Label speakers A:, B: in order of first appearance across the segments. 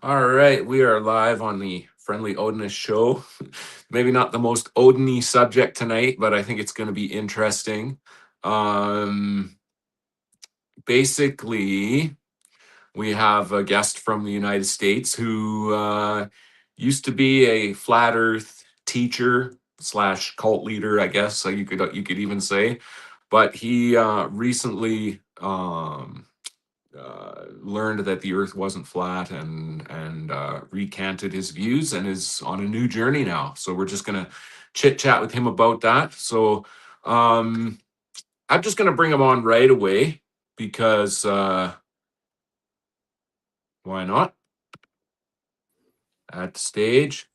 A: All right, we are live on the Friendly Odinist show. Maybe not the most Odin-y subject tonight, but I think it's going to be interesting. Um, Basically, we have a guest from the United States who used to be a flat Earth teacher slash cult leader, I guess. So you could even say, but he recently learned that the Earth wasn't flat and recanted his views and is on a new journey now. So we're just gonna chit chat with him about that. So um, I'm just gonna bring him on right away because why not? At the stage.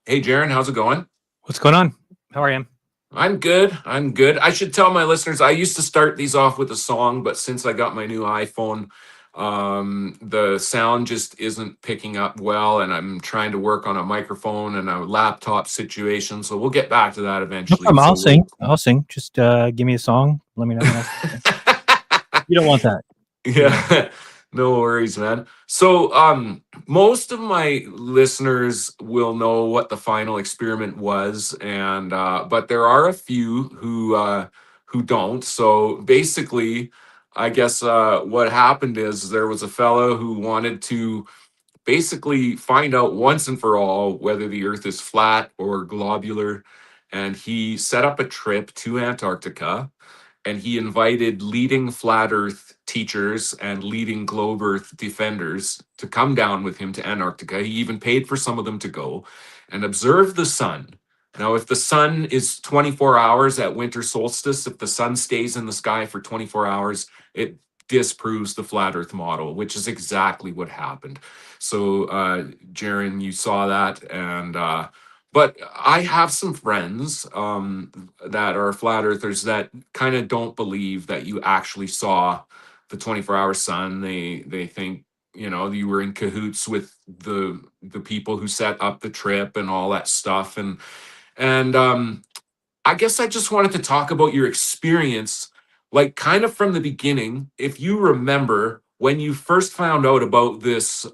A: Hey, Jeran, how's it going?
B: What's going on? How are you?
A: I'm good. I'm good. I should tell my listeners I used to start these off with a song, but since I got my new iPhone, the sound just isn't picking up well, and I'm trying to work on a microphone and a laptop situation. So we'll get back to that
B: No
A: eventually.
B: problem.
A: So
B: I'll
A: we'll.
B: sing. I'll sing. Just give me a song. Let me know. And you don't want that. You don't.
A: Yeah, no worries, man. So, most of my listeners will know what the final experiment was, and but there are a few who don't. So basically, I guess what happened is there was a fellow who wanted to basically find out once and for all whether the Earth is flat or globular, and he set up a trip to Antarctica and he invited leading flat earth teachers and leading globe earth defenders to come down with him to Antarctica. He even paid for some of them to go and observe the sun. Now, if the sun is 24 hours at winter solstice, if the sun stays in the sky for 24 hours, it disproves the flat earth model, which is exactly what happened. So, Jeran, you saw that, and but I have some friends that are flat earthers that kind of don't believe that you actually saw the 24-hour sun. They think, you were in cahoots with the people who set up the trip and all that stuff. And I guess I just wanted to talk about your experience, like kind of from the beginning. If you remember when you first found out about this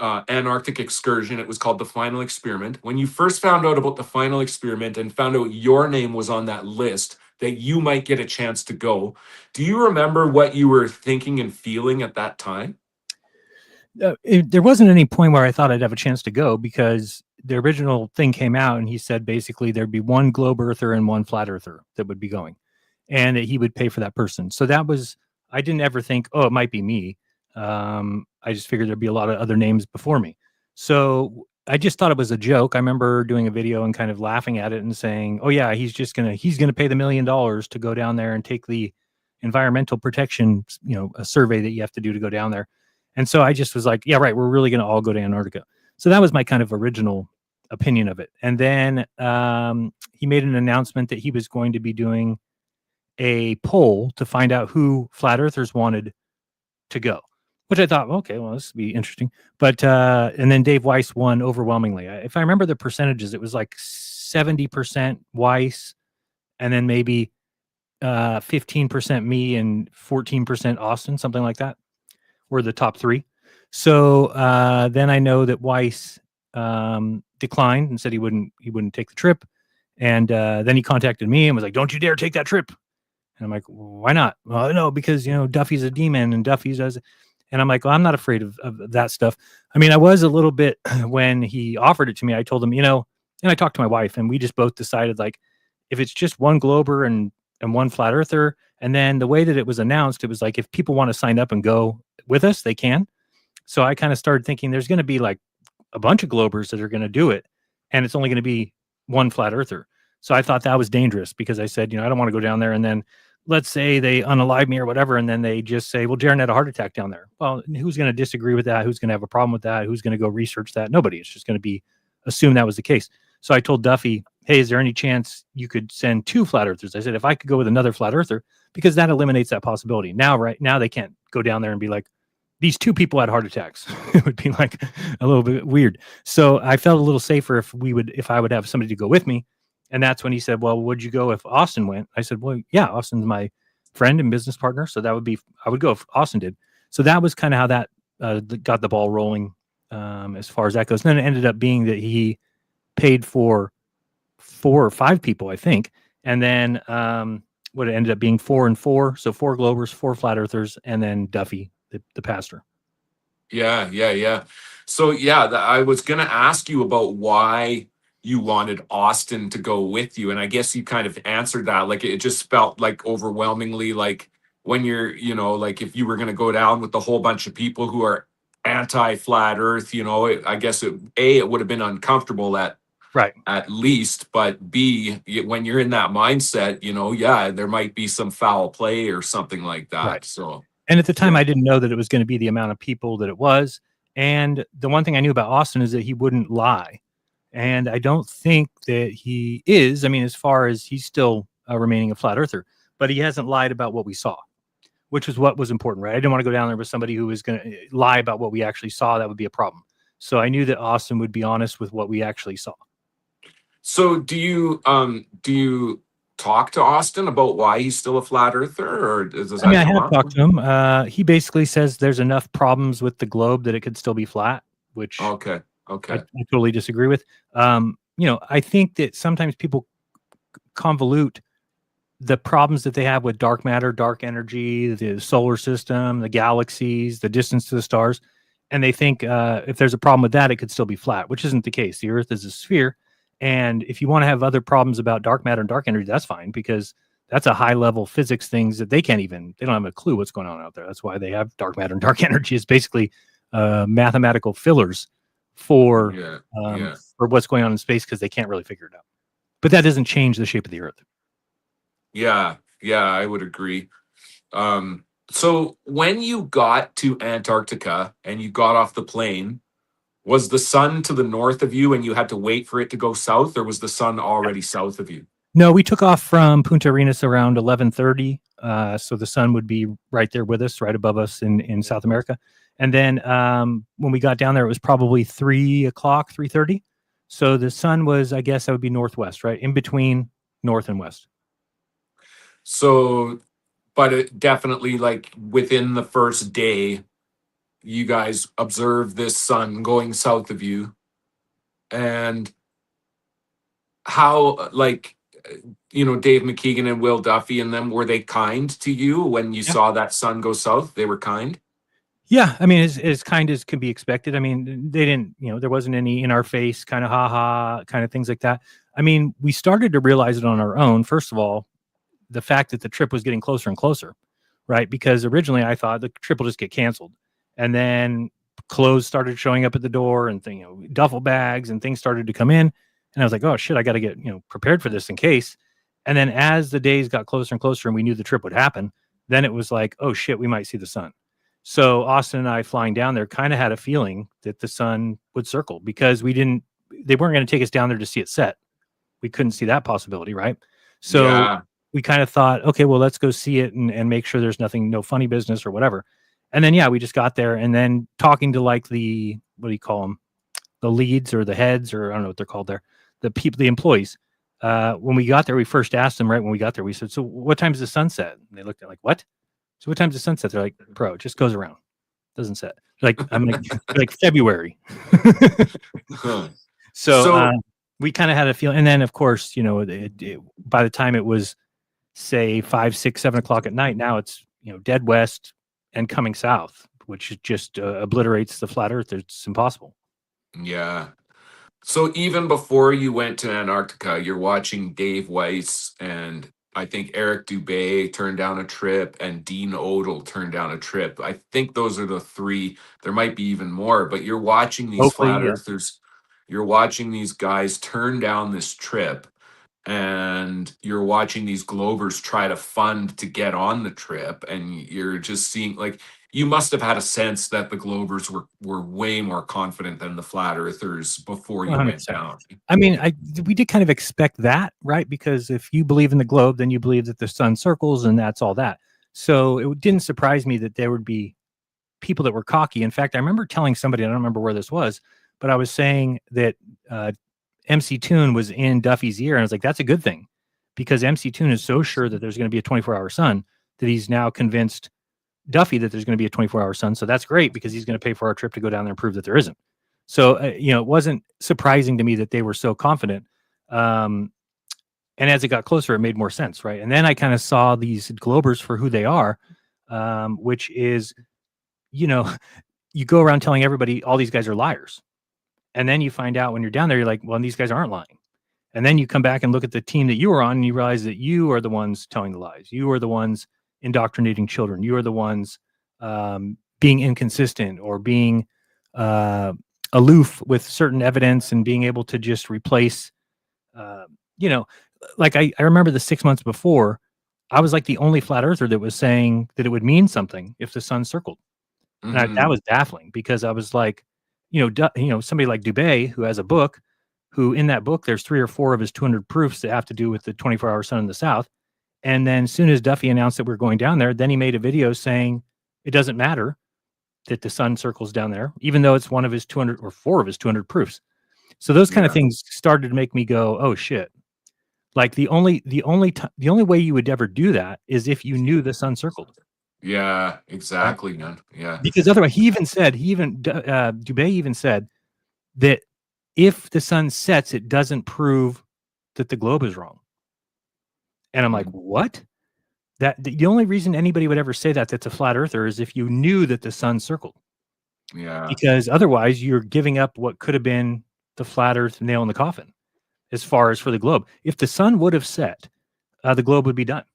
A: Antarctic excursion. It was called the Final Experiment. When you first found out about the Final Experiment and found out your name was on that list, that you might get a chance to go, do you remember what you were thinking and feeling at that time?
B: There wasn't any point where I thought I'd have a chance to go because the original thing came out and he said basically there'd be one globe earther and one flat earther that would be going, and that he would pay for that person. So that was, I didn't ever think, oh, it might be me. I just figured there'd be a lot of other names before me. So I just thought it was a joke. I remember doing a video and kind of laughing at it and saying, oh yeah, he's gonna pay the $1 million to go down there and take the environmental protection, a survey that you have to do to go down there. And so I just was like, yeah, right, we're really going to all go to Antarctica. So that was my kind of original opinion of it. And then he made an announcement that he was going to be doing a poll to find out who flat earthers wanted to go, which I thought, okay, well, this would be interesting. But and then Dave Weiss won overwhelmingly. If I remember the percentages, it was like 70% Weiss, and then maybe 15% me and 14% Austin, something like that, were the top three. So then I know that Weiss declined and said he wouldn't take the trip. And then he contacted me and was like, "Don't you dare take that trip." And I'm like, "Why not?" Well, no, because Duffy's a demon and Duffy does. And I'm like, "Well, I'm not afraid of that stuff." I mean, I was a little bit when he offered it to me. I told him, and I talked to my wife, and we just both decided like, if it's just one glober and one flat earther, and then the way that it was announced, it was like if people want to sign up and go with us, they can. So I kind of started thinking there's going to be like a bunch of globers that are going to do it, and it's only going to be one flat earther. So I thought that was dangerous because I said, I don't want to go down there and then let's say they unalive me or whatever, and then they just say, well, Jeran had a heart attack down there. Well, who's going to disagree with that? Who's going to have a problem with that? Who's going to go research that? Nobody. It's just going to be assume that was the case. So I told Duffy, hey, is there any chance you could send two flat earthers? I said, if I could go with another flat earther, because that eliminates that possibility. Right now they can't go down there and be like, these two people had heart attacks. It would be like a little bit weird. So I felt a little safer if I would have somebody to go with me. And that's when he said, well, would you go if Austin went? I said, well, yeah, Austin's my friend and business partner. So I would go if Austin did. So that was kind of how that got the ball rolling as far as that goes. And then it ended up being that he paid for 4 or 5 people, I think. And then what it ended up being 4 and 4. So 4 Globers, 4 Flat Earthers, and then Duffy, the pastor.
A: Yeah. So yeah, I was gonna ask you about why you wanted Austin to go with you, and I guess you kind of answered that. Like it just felt like overwhelmingly like when you're, like if you were gonna go down with a whole bunch of people who are anti-flat Earth, I guess it would have been uncomfortable
B: Right.
A: at least, but B, when you're in that mindset, yeah, there might be some foul play or something like
B: Right.
A: that. So
B: And at the time,
A: yeah.
B: I didn't know that it was going to be the amount of people that it was. And the one thing I knew about Austin is that he wouldn't lie. And I don't think that he is. I mean, as far as he's still remaining a flat earther, but he hasn't lied about what we saw, which was what was important, right? I didn't want to go down there with somebody who was going to lie about what we actually saw. That would be a problem. So I knew that Austin would be honest with what we actually saw.
A: So do you talk to Austin about why he's still a flat earther, or does
B: I mean,
A: that
B: I
A: come
B: have
A: up?
B: talked to him. He basically says there's enough problems with the globe that it could still be flat, which
A: Okay. Okay.
B: I totally disagree with. I think that sometimes people convolute the problems that they have with dark matter, dark energy, the solar system, the galaxies, the distance to the stars, and they think if there's a problem with that, it could still be flat, which isn't the case. The Earth is a sphere, and if you want to have other problems about dark matter and dark energy, that's fine because that's a high level physics things that they don't have a clue what's going on out there. That's why they have dark matter and dark energy. It's basically mathematical fillers for
A: Yeah.
B: um,
A: Yeah.
B: for what's going on in space because they can't really figure it out. But that doesn't change the shape of the Earth.
A: Yeah. Yeah, I would agree. So when you got to Antarctica and you got off the plane, was the sun to the north of you and you had to wait for it to go south, or was the sun already south of you?
B: No, we took off from Punta Arenas around 11:30, so the sun would be right there with us, right above us in South America. And then when we got down there, it was probably 3 o'clock, 3:30. So the sun was, I guess, that would be northwest, right in between north and west.
A: So, but it definitely like within the first day, you guys observed this sun going south of you, and how Dave McKeegan and Will Duffy and them, were they kind to you when you
B: Yeah,
A: saw that sun go south? They were kind.
B: yeah. I mean, as kind as can be expected. I mean, they didn't, there wasn't any in our face kind of ha ha kind of things like that. I mean, we started to realize it on our own. First of all, the fact that the trip was getting closer and closer, right? Because originally I thought the trip will just get canceled. And then clothes started showing up at the door and duffel bags and things started to come in. And I was like, oh shit, I got to get, prepared for this in case. And then as the days got closer and closer and we knew the trip would happen, then it was like, oh shit, we might see the sun. So Austin and I flying down there kind of had a feeling that the sun would circle because they weren't going to take us down there to see it set. We couldn't see that possibility, right? So
A: Yeah.
B: we kind of thought, okay, well, let's go see it and make sure there's nothing, no funny business or whatever. And then, yeah, we just got there and then talking to like what do you call them? The leads or the heads, or I don't know what they're called there. The people, the employees. When we got there, we first asked them right when we got there, we said, so what time is the sunset? And they looked at like, what? So what time's the sunset? They're like, bro, it just goes around. Doesn't set. Like, I'm like February.
A: Huh.
B: So
A: So
B: we kind of had a feeling. And then of course, by the time it was say 5, 6, 7 o'clock at night, now it's, dead west and coming south, which just obliterates the flat earth. It's impossible.
A: yeah. So even before you went to Antarctica, you're watching Dave Weiss and I think Eric Dubé turn down a trip and Dean Odell turn down a trip. I think those are the three. There might be even more, but you're watching these
B: Hopefully,
A: flat
B: yeah.
A: earthers, you're watching these guys turn down this trip, and you're watching these Globers try to fund to get on the trip, and you're just seeing like you must have had a sense that the Globers were way more confident than the flat earthers before you went
B: 100%.
A: down.
B: I mean, we did kind of expect that, right? Because if you believe in the globe, then you believe that the sun circles and that's all that. So it didn't surprise me that there would be people that were cocky. In fact, I remember telling somebody, I don't remember where this was, but I was saying that MC Toon was in Duffy's ear. And I was like, that's a good thing because MC Toon is so sure that there's going to be a 24-hour sun that he's now convinced Duffy that there's going to be a 24-hour sun. So that's great because he's going to pay for our trip to go down there and prove that there isn't. So, it wasn't surprising to me that they were so confident. And as it got closer, it made more sense, right? And then I kind of saw these globers for who they are, which is, you know, you go around telling everybody all these guys are liars. And then you find out when you're down there, you're like, well, these guys aren't lying. And then you come back and look at the team that you were on and you realize that you are the ones telling the lies. You are the ones indoctrinating children. You are the ones being inconsistent or being aloof with certain evidence and being able to just replace, like I remember the 6 months before, I was like the only flat earther that was saying that it would mean something if the sun circled. And that was baffling because I was like, somebody like Dubé, who has a book, who in that book, there's 3 or 4 of his 200 proofs that have to do with the 24-hour sun in the South. And then as soon as Duffy announced that we're going down there, then he made a video saying it doesn't matter that the sun circles down there, even though it's one of his 200 or 4 of his 200 proofs. So those kind of things started to make me go, oh shit. Like the only way you would ever do that is if you knew the sun circled.
A: Yeah, exactly,
B: Right?
A: man. Yeah.
B: Because otherwise, Dubé even said that if the sun sets, it doesn't prove that the globe is wrong. And I'm like, what? That the only reason anybody would ever say that's a flat earther is if you knew that the sun circled.
A: Yeah.
B: Because otherwise, you're giving up what could have been the flat Earth nail in the coffin, as far as for the globe. If the sun would have set, the globe would be done.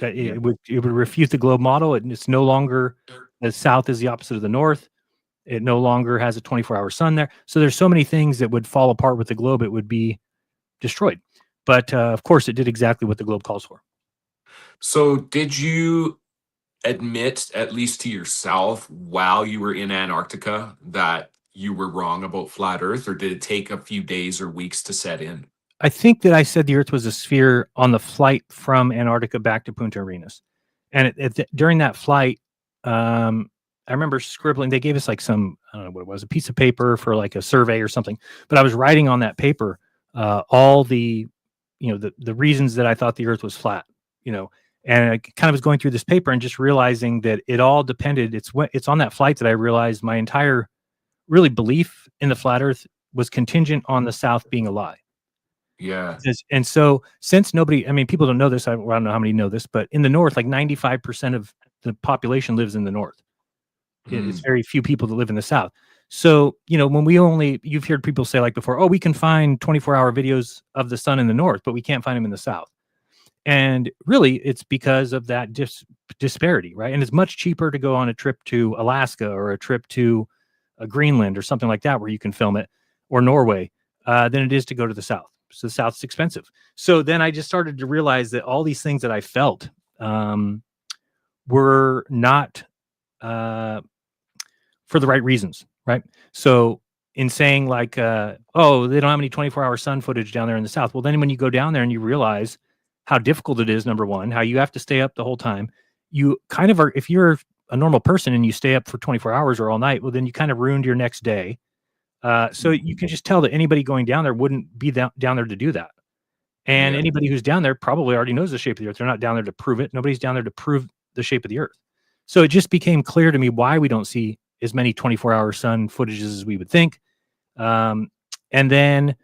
B: It would refute the globe model. It's no longer the South is the opposite of the North. It no longer has a 24-hour sun there. So there's so many things that would fall apart with the globe. It would be destroyed. But of course, it did exactly what the globe calls for.
A: So did you admit, at least to yourself, while you were in Antarctica, that you were wrong about flat Earth, or did it take a few days or weeks to set in?
B: I think that I said the Earth was a sphere on the flight from Antarctica back to Punta Arenas. And during that flight, I remember scribbling. They gave us like some, I don't know what it was, a piece of paper for like a survey or something. But I was writing on that paper all the, the reasons that I thought the Earth was flat, and I kind of was going through this paper and just realizing that it all depended. It's on that flight that I realized my entire really belief in the flat Earth was contingent on the South being a lie.
A: Yeah.
B: And so since people don't know this, I don't know how many know this, but in the North, like 95% of the population lives in the North. It's very few people that live in the South. So, when you've heard people say like before, oh, we can find 24-hour videos of the sun in the North, but we can't find them in the South. And really it's because of that disparity, right? And it's much cheaper to go on a trip to Alaska or a trip to Greenland or something like that, where you can film it, or Norway, than it is to go to the South. So the South's expensive. So then I just started to realize that all these things that I felt were not for the right reasons, right? So in saying like, oh, they don't have any 24-hour sun footage down there in the South. Well, then when you go down there and you realize how difficult it is, number one, how you have to stay up the whole time. You kind of are, if you're a normal person and you stay up for 24 hours or all night, well, then you kind of ruined your next day. So you can just tell that anybody going down there wouldn't be down there to do that. And anybody who's down there probably already knows the shape of the Earth. They're not down there to prove it. Nobody's down there to prove the shape of the Earth. So it just became clear to me why we don't see as many 24-hour sun footages as we would think. And then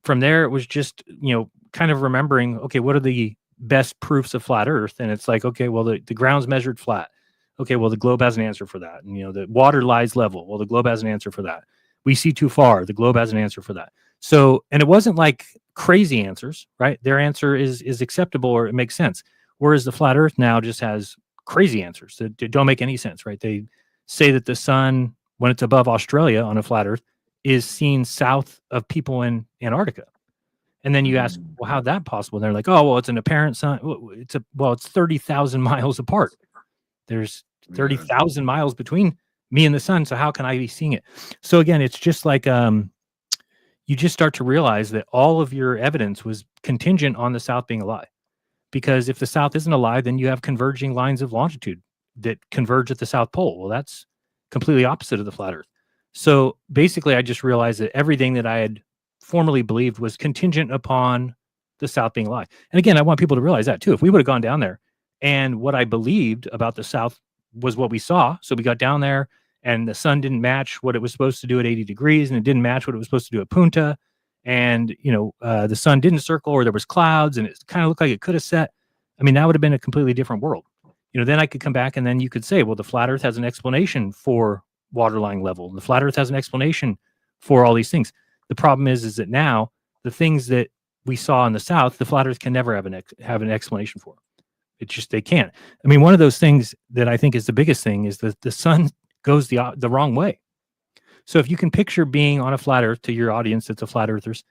B: from there, it was just, kind of remembering, okay, what are the best proofs of flat Earth? And it's like, okay, well, the ground's measured flat. Okay, well, the globe has an answer for that. And, the water lies level. Well, the globe has an answer for that. We see too far. The globe has an answer for that. So, and it wasn't like crazy answers, right? Their answer is acceptable, or it makes sense. Whereas the flat Earth now just has crazy answers that don't make any sense, right? They say that the sun, when it's above Australia on a flat Earth, is seen south of people in Antarctica. And then you ask, well, how's that possible? And they're like, oh, well, it's an apparent sun. It's 30,000 miles apart. There's 30,000 miles between me and the sun. So how can I be seeing it? So again, it's just like, you just start to realize that all of your evidence was contingent on the South being a lie. Because if the South isn't a lie, then you have converging lines of longitude that converge at the South Pole. Well, that's completely opposite of the flat Earth. So basically, I just realized that everything that I had formerly believed was contingent upon the South being a lie. And again, I want people to realize that too. If we would have gone down there and what I believed about the South was what we saw. So we got down there and the sun didn't match what it was supposed to do at 80 degrees, and it didn't match what it was supposed to do at Punta. And, the sun didn't circle, or there was clouds and it kind of looked like it could have set. I mean, that would have been a completely different world. Then I could come back and then you could say, well, the flat earth has an explanation for waterline level. The flat earth has an explanation for all these things. The problem is that now the things that we saw in the South, the flat earth can never have an explanation for. It's just, they can't. I mean, one of those things that I think is the biggest thing is that the sun goes the wrong way. So if you can picture being on a flat earth, to your audience that's a flat earthers,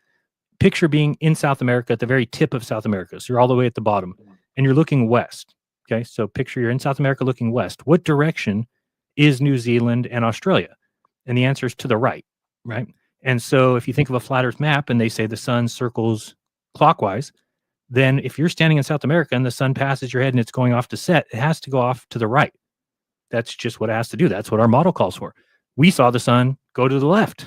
B: picture being in South America at the very tip of South America. So you're all the way at the bottom and you're looking west. Okay. So picture you're in South America looking west. What direction is New Zealand and Australia? And the answer is to the right. Right. And so if you think of a flat earth map and they say the sun circles clockwise, then if you're standing in South America and the sun passes your head and it's going off to set, it has to go off to the right. That's just what it has to do. That's what our model calls for. We saw the sun go to the left.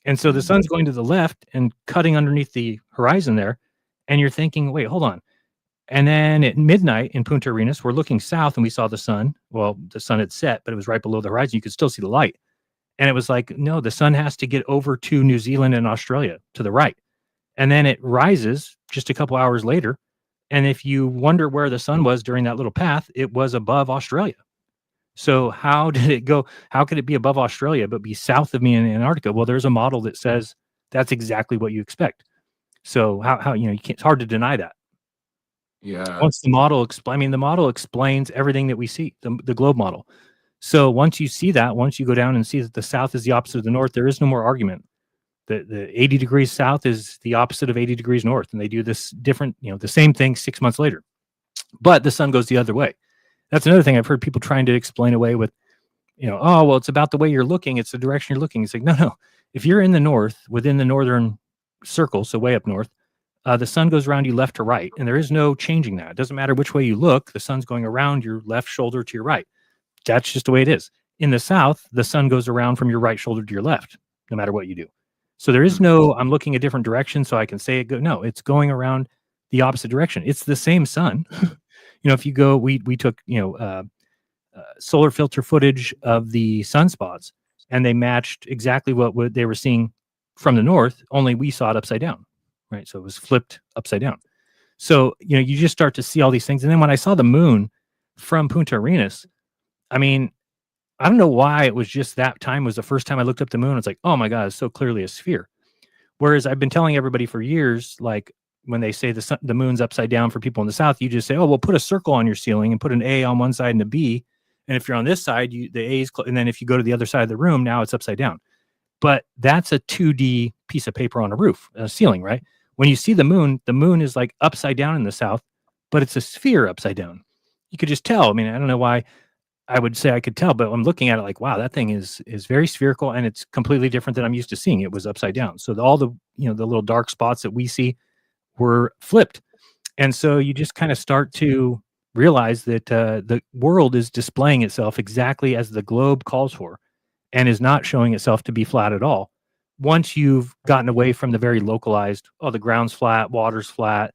B: And so the sun's going to the left and cutting underneath the horizon there. And you're thinking, wait, hold on. And then at midnight in Punta Arenas, we're looking south and we saw the sun. Well, the sun had set, but it was right below the horizon. You could still see the light. And it was like, no, the sun has to get over to New Zealand and Australia to the right. And then it rises just a couple hours later. And if you wonder where the sun was during that little path, it was above Australia. So how did it go? How could it be above Australia, but be south of me in Antarctica? Well, there's a model that says that's exactly what you expect. So how you can't, it's hard to deny that.
A: Yeah.
B: Once the model the model explains everything that we see, the globe model. So once you see that, once you go down and see that the south is the opposite of the north, there is no more argument. The 80 degrees south is the opposite of 80 degrees north. And they do this different, the same thing 6 months later. But the sun goes the other way. That's another thing I've heard people trying to explain away with, oh, well, it's about the way you're looking. It's the direction you're looking. It's like, no. If you're in the north, within the northern circle, so way up north, the sun goes around you left to right. And there is no changing that. It doesn't matter which way you look. The sun's going around your left shoulder to your right. That's just the way it is. In the south, the sun goes around from your right shoulder to your left, no matter what you do. So there is no, I'm looking a different direction so I can say it. No, it's going around the opposite direction. It's the same sun. If you go, we took, solar filter footage of the sunspots and they matched exactly what they were seeing from the north, only we saw it upside down, right? So it was flipped upside down. So, you just start to see all these things. And then when I saw the moon from Punta Arenas, I mean, I don't know why it was just that time was the first time I looked up the moon. It's like, oh my God, it's so clearly a sphere. Whereas I've been telling everybody for years, like when they say the moon's upside down for people in the South, you just say, oh, well, put a circle on your ceiling and put an A on one side and a B. And if you're on this side, the A is, and then if you go to the other side of the room, now it's upside down. But that's a 2D piece of paper on a roof, a ceiling, right? When you see the moon is like upside down in the South, but it's a sphere upside down. You could just tell. I mean, I don't know why I would say I could tell, but I'm looking at it like, wow, that thing is very spherical and it's completely different than I'm used to seeing. It was upside down. So all the little dark spots that we see were flipped. And so you just kind of start to realize that the world is displaying itself exactly as the globe calls for and is not showing itself to be flat at all. Once you've gotten away from the very localized, oh, the ground's flat, water's flat,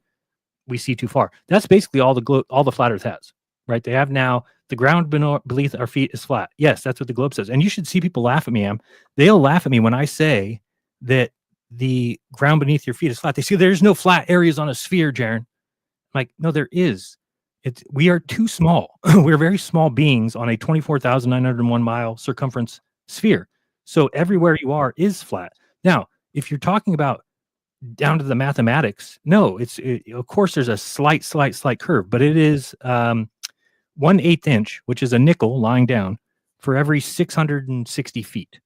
B: we see too far. That's basically all the flat earth has, right? They have now the ground beneath our feet is flat. Yes, that's what the globe says. And you should see people laugh at me, Am. They'll laugh at me when I say that the ground beneath your feet is flat. They say there's no flat areas on a sphere, Jeran. I'm like, no, there is. We are too small. We're very small beings on a 24,901 mile circumference sphere. So everywhere you are is flat. Now, if you're talking about down to the mathematics, no, of course there's a slight curve, but it is 1/8 inch, which is a nickel lying down for every 660 feet.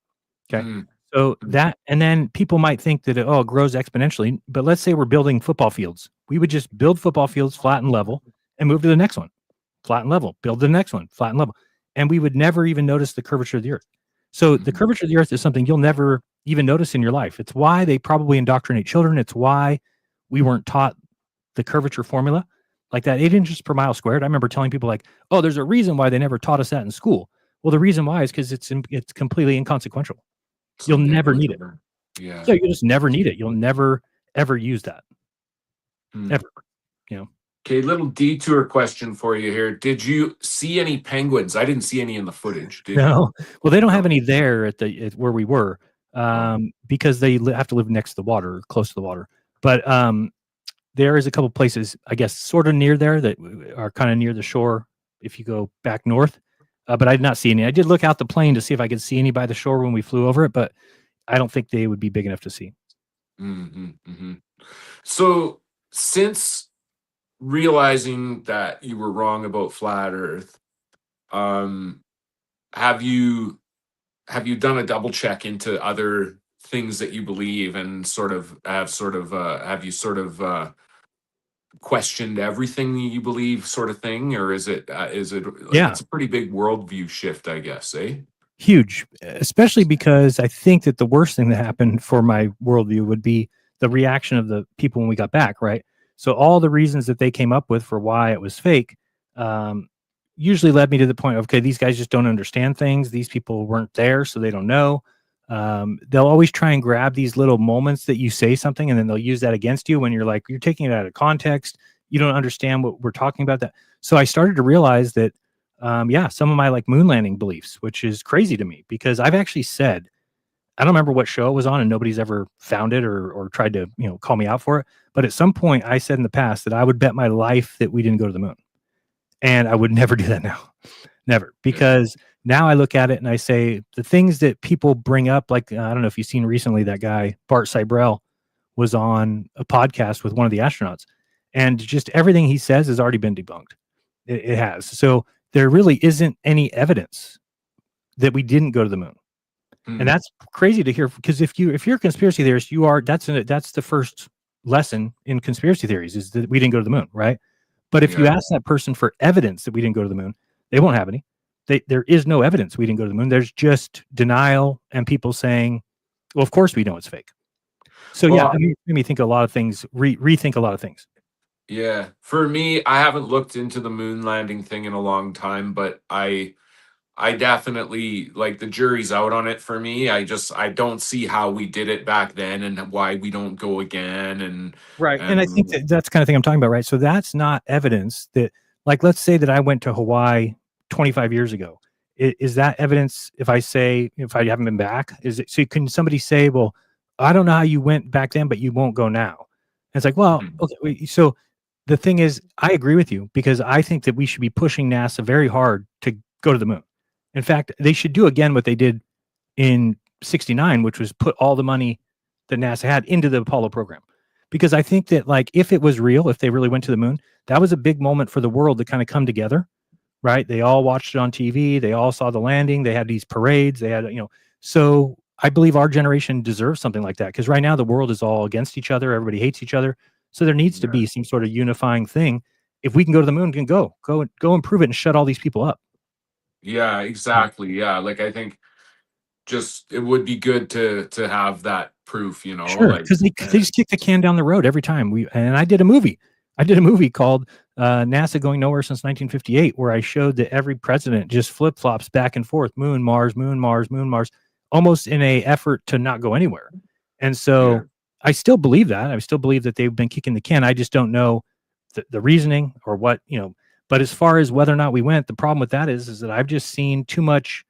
B: Okay. So that, and then people might think that it grows exponentially, but let's say we're building football fields. We would just build football fields flat and level and move to the next one, flat and level, build the next one, flat and level. And we would never even notice the curvature of the earth. So the curvature of the earth is something you'll never even notice in your life. It's why they probably indoctrinate children. It's why we weren't taught the curvature formula, like that 8 inches per mile squared. I remember telling people like, oh, there's a reason why they never taught us that in school. Well, the reason why is because it's completely inconsequential. You'll never need it.
A: Yeah.
B: So you just never need it. You'll never, ever use that. Ever.
A: Okay, little detour question for you here. Did you see any penguins? I didn't see any in the footage. Did you?
B: No, well, they don't have
A: No.
B: any there where we were,
A: Oh.
B: because they have to live next to the water, close to the water. But there is a couple places, I guess, sort of near there that are kind of near the shore if you go back north. But I did not see any. I did look out the plane to see if I could see any by the shore when we flew over it, but I don't think they would be big enough to see.
A: Hmm, hmm. So since realizing that you were wrong about flat Earth, um, have you have you done a double check into other things that you believe and have you sort of questioned everything you believe, sort of thing, or is it like
B: Yeah,
A: it's a pretty big worldview shift, I guess, eh?
B: huge, especially because I think that the worst thing that happened for my worldview would be the reaction of the people when we got back, right? So all the reasons that they came up with for why it was fake, um, usually led me to the point of, okay, these guys just don't understand things. These people weren't there, so they don't know. They'll always try and grab these little moments that you say something, and then they'll use that against you when you're like, you're taking it out of context. You don't understand what we're talking about. That. So I started to realize that yeah, some of my like moon landing beliefs, which is crazy to me because I've actually said, I don't remember what show it was on and nobody's ever found it or tried to, call me out for it. But at some point I said in the past that I would bet my life that we didn't go to the moon. And I would never do that now. Never.
A: Yeah.
B: Because now I look at it and I say the things that people bring up, like I don't know if you've seen recently that guy, Bart Sibrel, was on a podcast with one of the astronauts. And just everything he says has already been debunked. It has. So there really isn't any evidence that we didn't go to the moon. And
A: Hmm.
B: that's crazy to hear because if you're a conspiracy theorist, that's the first lesson in conspiracy theories is that we didn't go to the moon, right? But if you
A: Yeah.
B: ask that person for evidence that we didn't go to the moon, they won't have any. There is no evidence we didn't go to the moon. There's just denial and people saying, "Well, of course we know it's fake." So yeah, I
A: Well,
B: mean, it made me think a lot of things, rethink a lot of things.
A: yeah. For me, I haven't looked into the moon landing thing in a long time, but I definitely like the jury's out on it for me. I don't see how we did it back then and why we don't go again
B: Right, and I think
A: and
B: that that's kind of thing I'm talking about, right? So that's not evidence that, like, let's say that I went to Hawaii 25 years ago. Is that evidence if I say if I haven't been back? Is it so? Can somebody say, "Well, I don't know how you went back then, but you won't go now"? And it's like, well,
A: Mhm.
B: okay. So the thing is, I agree with you because I think that we should be pushing NASA very hard to go to the moon. In fact, they should do again what they did in '69, which was put all the money that NASA had into the Apollo program. Because I think that like if it was real, if they really went to the moon, that was a big moment for the world to kind of come together, right? They all watched it on TV, they all saw the landing, they had these parades, they had, so I believe our generation deserves something like that because right now the world is all against each other, everybody hates each other. So there needs to
A: Yeah.
B: be some sort of unifying thing. If we can go to the moon, we can go and prove it and shut all these people up.
A: Yeah, exactly. Yeah, like I think just it would be good to have that proof,
B: Sure,
A: like
B: because they just kick the can down the road every time. I did a movie. I did a movie called NASA Going Nowhere Since 1958, where I showed that every president just flip flops back and forth, moon, Mars, moon, Mars, moon, Mars, almost in a effort to not go anywhere. And
A: yeah.
B: so I still believe that. I still believe that they've been kicking the can. I just don't know the reasoning or what. But as far as whether or not we went, the problem with that is that I've just seen too much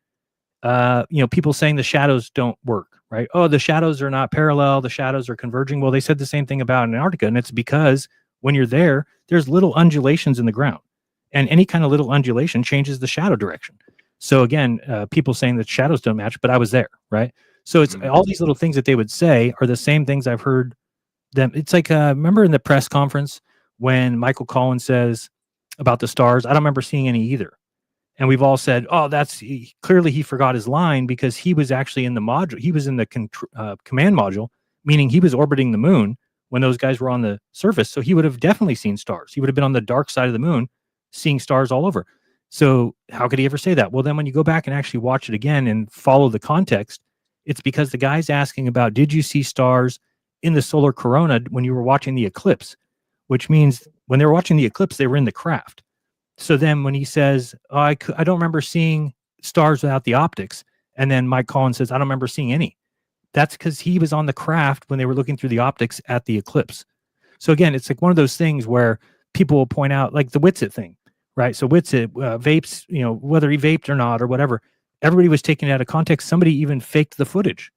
B: people saying the shadows don't work, right? Oh, the shadows are not parallel, the shadows are converging. Well, they said the same thing about Antarctica, and it's because when you're there, there's little undulations in the ground, and any kind of little undulation changes the shadow direction. So again, people saying that shadows don't match, but I was there, right? So it's all
A: Mhm.
B: these little things that they would say are the same things I've heard them. It's like remember in the press conference when Michael Collins says about the stars, I don't remember seeing any either, and we've all said, "Oh, clearly he forgot his line because he was actually in the module. He was in the command module, meaning he was orbiting the moon when those guys were on the surface. So he would have definitely seen stars. He would have been on the dark side of the moon, seeing stars all over. So how could he ever say that? Well, then when you go back and actually watch it again and follow the context, it's because the guy's asking about, did you see stars in the solar corona when you were watching the eclipse? Which means when they were watching the eclipse, they were in the craft. So then when he says, oh, I don't remember seeing stars without the optics, and then Mike Collins says, I don't remember seeing any. That's because he was on the craft when they were looking through the optics at the eclipse. So again, it's like one of those things where people will point out like the Witsit thing, right? So Witsit vapes, whether he vaped or not or whatever, everybody was taking it out of context. Somebody even faked the footage.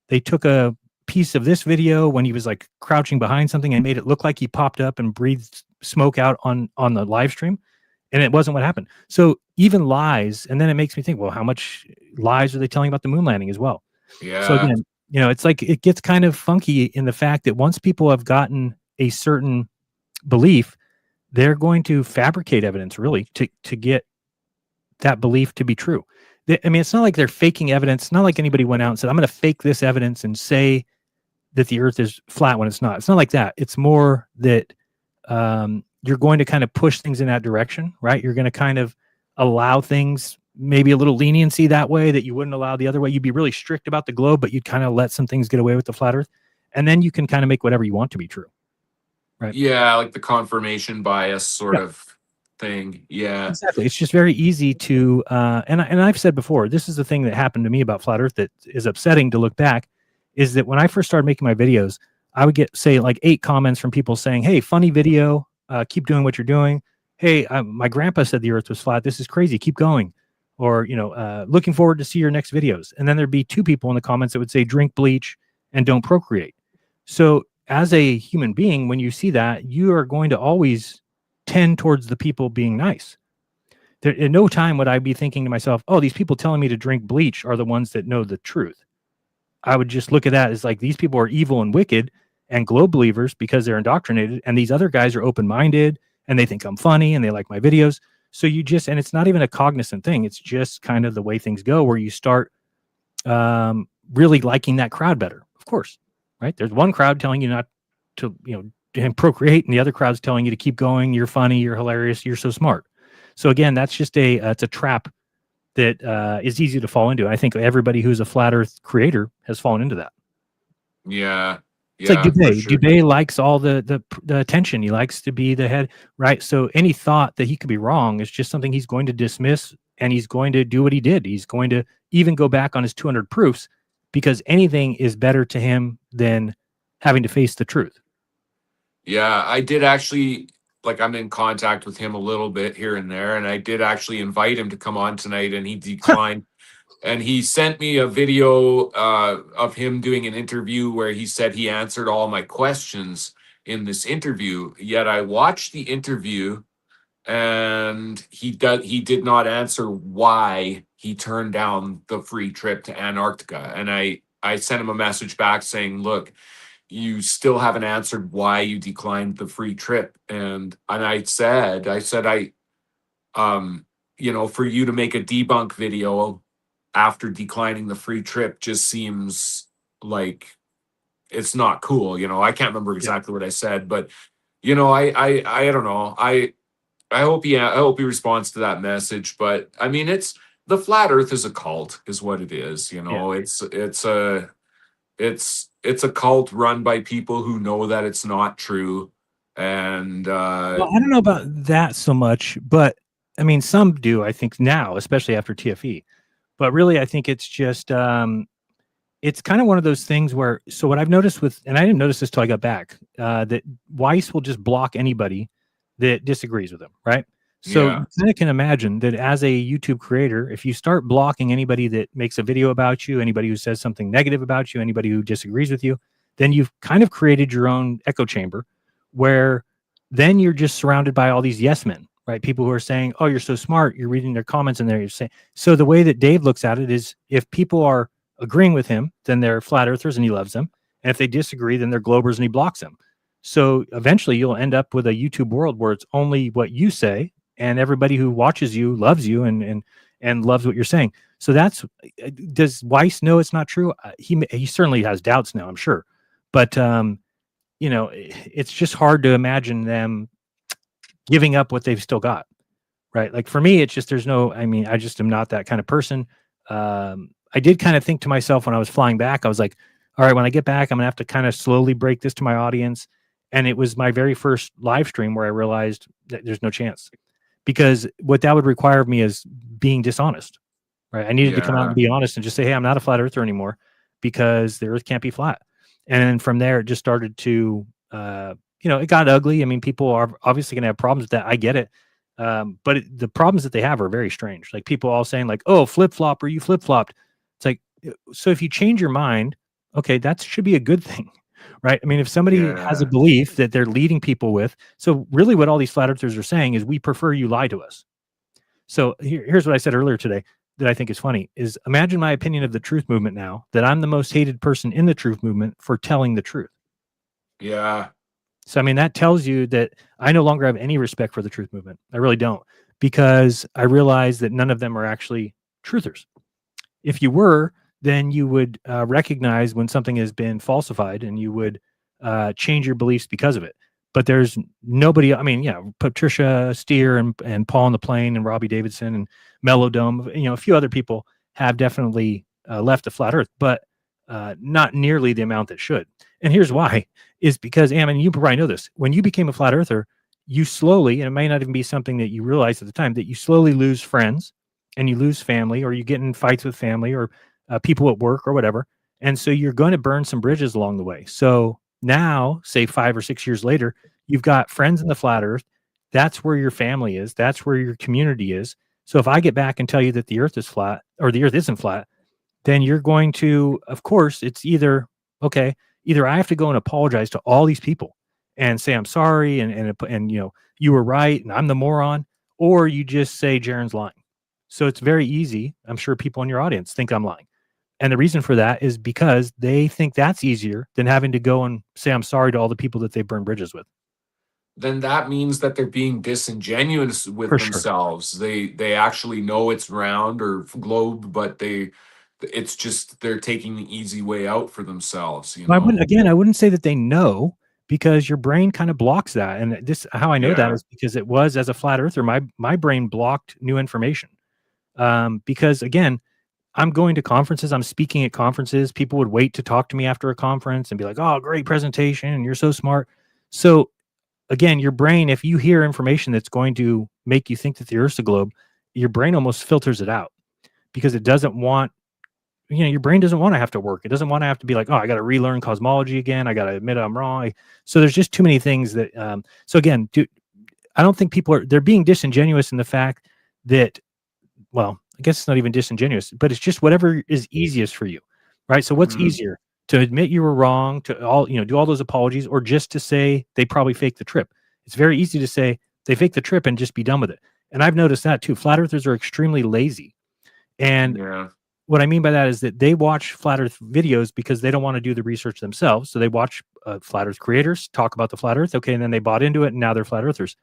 B: They took a piece of this video when he was like crouching behind something and made it look like he popped up and breathed smoke out on the live stream, and it wasn't what happened. So even lies, and then it makes me think, well, how much lies are they telling about the moon landing as well? So
A: Yeah.
B: again, it's like it gets kind of funky in the fact that once people have gotten a certain belief, they're going to fabricate evidence really to get that belief to be true. I mean, it's not like they're faking evidence. It's not like anybody went out and said, I'm going to fake this evidence and say that the earth is flat when it's not. It's not like that. It's more that you're going to kind of push things in that direction, right? You're going to kind of allow things, maybe a little leniency that way that you wouldn't allow the other way. You'd be really strict about the globe, but you'd kind of let some things get away with the flat earth. And then you can kind of make whatever you want to be true. Right.
A: Yeah, like the confirmation bias sort
B: Yeah.
A: of thing. Yeah.
B: Exactly. It's just very easy to, and I've said before, this is the thing that happened to me about flat Earth that is upsetting to look back, is that when I first started making my videos, I would get, say, like 8 comments from people saying, hey, funny video, keep doing what you're doing. Hey, my grandpa said the Earth was flat. This is crazy. Keep going. Or, looking forward to see your next videos. And then there'd be 2 people in the comments that would say, drink bleach and don't procreate. So as a human being, when you see that, you are going to always tend towards the people being nice. There, in no time would I be thinking to myself, oh, these people telling me to drink bleach are the ones that know the truth. I would just look at that as like, these people are evil and wicked and globe believers because they're indoctrinated. And these other guys are open-minded and they think I'm funny and they like my videos. So you just, and it's not even a cognizant thing. It's just kind of the way things go where you start really liking that crowd better, of course, right? There's one crowd telling you not to, and procreate, and the other crowd's telling you to keep going. You're funny, you're hilarious, you're so smart. So again, that's just it's a trap that is easy to fall into. I think everybody who's a flat Earth creator has fallen into that.
A: Yeah.
B: It's like
A: Yeah, for
B: Dubé.
A: sure.
B: Dubé likes all the attention. He likes to be the head, right? So any thought that he could be wrong is just something he's going to dismiss, and he's going to do what he did. He's going to even go back on his 200 proofs because anything is better to him than having to face the truth.
A: Yeah, I did actually, like, I'm in contact with him a little bit here and there, and I did actually invite him to come on tonight, and he declined. And he sent me a video of him doing an interview where he said he answered all my questions in this interview. Yet I watched the interview, and he did not answer why he turned down the free trip to Antarctica. And I sent him a message back saying, look, you still haven't answered why you declined the free trip. And I said for you to make a debunk video after declining the free trip just seems like it's not cool. I can't remember
B: Yeah.
A: exactly what I said, but I don't know. I hope he responds to that message. But I mean, it's the flat Earth is a cult, is what it is.
B: Yeah.
A: It's a cult run by people who know that it's not true. And
B: Well, I don't know about that so much, but I mean, some do, I think now, especially after TFE. But really, I think it's just, it's kind of one of those things where, so what I've noticed with, and I didn't notice this till I got back, that Weiss will just block anybody that disagrees with him, right? So
A: yeah,
B: you kind of can imagine that as a YouTube creator, if you start blocking anybody that makes a video about you, anybody who says something negative about you, anybody who disagrees with you, then you've kind of created your own echo chamber where then you're just surrounded by all these yes men, right? People who are saying, oh, you're so smart. You're reading their comments in there. You're saying, so the way that Dave looks at it is if people are agreeing with him, then they're flat earthers and he loves them. And if they disagree, then they're globers and he blocks them. So eventually you'll end up with a YouTube world where it's only what you say and everybody who watches you loves you and loves what you're saying. So that's, does Weiss know it's not true? He certainly has doubts now, I'm sure. But, it's just hard to imagine them giving up what they've still got. Right. Like for me, it's just, I just am not that kind of person. I did kind of think to myself when I was flying back, I was like, all right, when I get back, I'm gonna have to kind of slowly break this to my audience. And it was my very first live stream where I realized that there's no chance because what that would require of me is being dishonest, right? I needed to come out and
A: yeah,
B: be honest and just say, hey, I'm not a flat earther anymore because the earth can't be flat. And then from there, it just started to it got ugly. I mean, people are obviously going to have problems with that. I get it. But the problems that they have are very strange. Like people all saying like, "Oh, flip flop, or you flip flopped." It's like, so if you change your mind, okay, that should be a good thing, right? I mean, if somebody has a
A: Yeah.
B: belief that they're leading people with, so really, what all these flat earthers are saying is, we prefer you lie to us. So here's what I said earlier today that I think is funny: is imagine my opinion of the truth movement now, that I'm the most hated person in the truth movement for telling the truth.
A: Yeah.
B: So, I mean, that tells you that I no longer have any respect for the truth movement. I really don't, because I realize that none of them are actually truthers. If you were, then you would recognize when something has been falsified, and you would change your beliefs because of it. But there's nobody. I mean, Patricia Steer and Paul on the Plane and Robbie Davidson and Melodome, a few other people have definitely left the flat Earth, but not nearly the amount that should. And here's why: is because, and you probably know this, when you became a flat earther, you slowly, and it may not even be something that you realized at the time, that you slowly lose friends, and you lose family, or you get in fights with family, or people at work or whatever. And so you're going to burn some bridges along the way. So now, say 5 or 6 years later, you've got friends in the flat earth. That's where your family is. That's where your community is. So if I get back and tell you that the earth is flat, or the earth isn't flat, then you're going to, of course, it's either, okay, either I have to go and apologize to all these people and say I'm sorry, and you were right and I'm the moron, or you just say Jeran's lying. So it's very easy. I'm sure people in your audience think I'm lying. And the reason for that is because they think that's easier than having to go and say I'm sorry to all the people that they burn bridges with.
A: Then that means that they're being disingenuous with
B: For sure.
A: themselves. They actually know it's round or globe, but it's just they're taking the easy way out for themselves, you
B: I
A: know?
B: wouldn't, again, I wouldn't say that they know, because your brain kind of blocks that. And this, how I know that
A: Yeah.
B: is because it was, as a flat earther, my brain blocked new information. Because again, I'm going to conferences, I'm speaking at conferences. People would wait to talk to me after a conference and be like, "Oh, great presentation, and you're so smart." So again, your brain, if you hear information that's going to make you think that the Earth's a globe, your brain almost filters it out, because it doesn't want, your brain doesn't want to have to work. It doesn't want to have to be like, "Oh, I got to relearn cosmology again. I got to admit I'm wrong." So there's just too many things that. So again, I don't think they're being disingenuous in the fact that, well, I guess it's not even disingenuous, but it's just whatever is easiest for you, right? So what's
A: Mhm.
B: easier, to admit you were wrong, to do all those apologies, or just to say they probably faked the trip? It's very easy to say they faked the trip and just be done with it. And I've noticed that too. Flat earthers are extremely lazy. And
A: Yeah.
B: what I mean by that is that they watch flat earth videos because they don't want to do the research themselves. So they watch flat earth creators talk about the flat earth. Okay. And then they bought into it, and now they're flat earthers.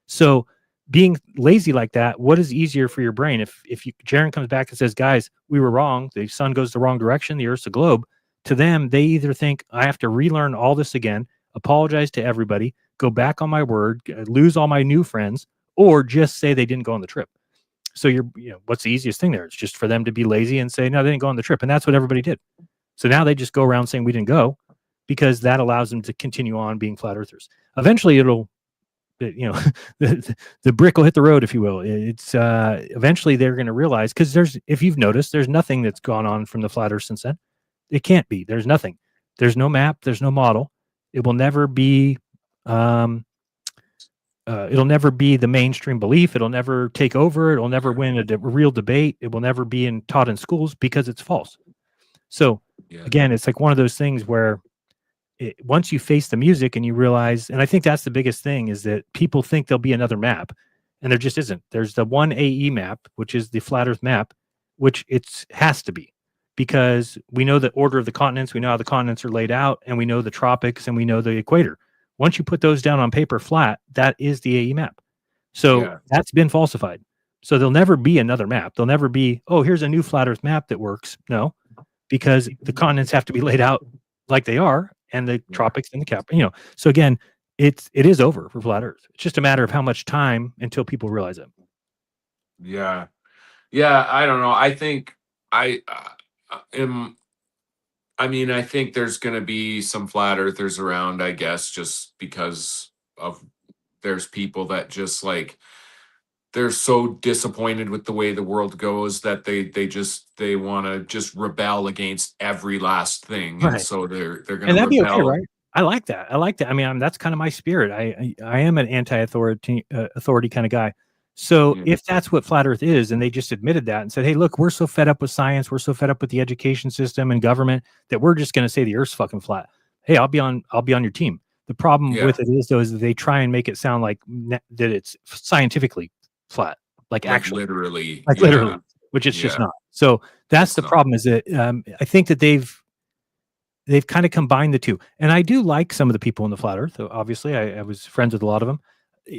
B: So being lazy like that, what is easier for your brain? If Jeran comes back and says, "Guys, we were wrong. The sun goes the wrong direction. The earth's a globe." To them, they either think I have to relearn all this again, apologize to everybody, go back on my word, lose all my new friends, or just say they didn't go on the trip. So what's the easiest thing there? It's just for them to be lazy and say, "No, they didn't go on the trip." And that's what everybody did. So now they just go around saying we didn't go, because that allows them to continue on being flat earthers. Eventually the brick will hit the road, if you will. It's eventually they're going to realize, because if you've noticed, there's nothing that's gone on from the flat earth since then. It can't be. There's nothing. There's no map. There's no model. It will never be. Um, it'll never be the mainstream belief. It'll never take over. It'll never win a real debate. It will never be taught in schools, because it's false. So
A: Yeah.
B: again, it's like one of those things where once you face the music and you realize, and I think that's the biggest thing, is that people think there'll be another map, and there just isn't. There's the one AE map, which is the flat Earth map, which it has to be, because we know the order of the continents, we know how the continents are laid out, and we know the tropics, and we know the equator. Once you put those down on paper flat, that is the AE map. So
A: Yeah.
B: that's been falsified. So there'll never be another map. There'll never be, "Oh, here's a new flat Earth map that works." No, because the continents have to be laid out like they are, and the
A: Yeah.
B: tropics and the cap. So again, it is over for flat Earth. It's just a matter of how much time until people realize it.
A: Yeah. Yeah, I don't know. I think I am I mean, I think there's gonna be some flat earthers around, I guess, just because of there's people that just like they're so disappointed with the way the world goes that they want to just rebel against every last thing, and
B: Right.
A: so they're going to
B: And that'd be okay,
A: rebel.
B: right? I like that. I like that. I mean, that's kind of my spirit. I am an anti-authority authority kind of guy. So
A: Yeah.
B: if that's what flat Earth is, and they just admitted that and said, "Hey, look, we're so fed up with science, we're so fed up with the education system and government that we're just going to say the Earth's fucking flat." Hey, I'll be on your team. The problem
A: Yeah.
B: with it is though is that they try and make it sound like that it's scientifically flat, like
A: Like
B: actually,
A: literally.
B: like
A: Yeah.
B: literally, which it's just
A: Yeah.
B: not. So that's
A: It's
B: the
A: not.
B: problem. Is that I think that they've kind of combined the two. And I do like some of the people in the flat earth. Obviously, I was friends with a lot of them.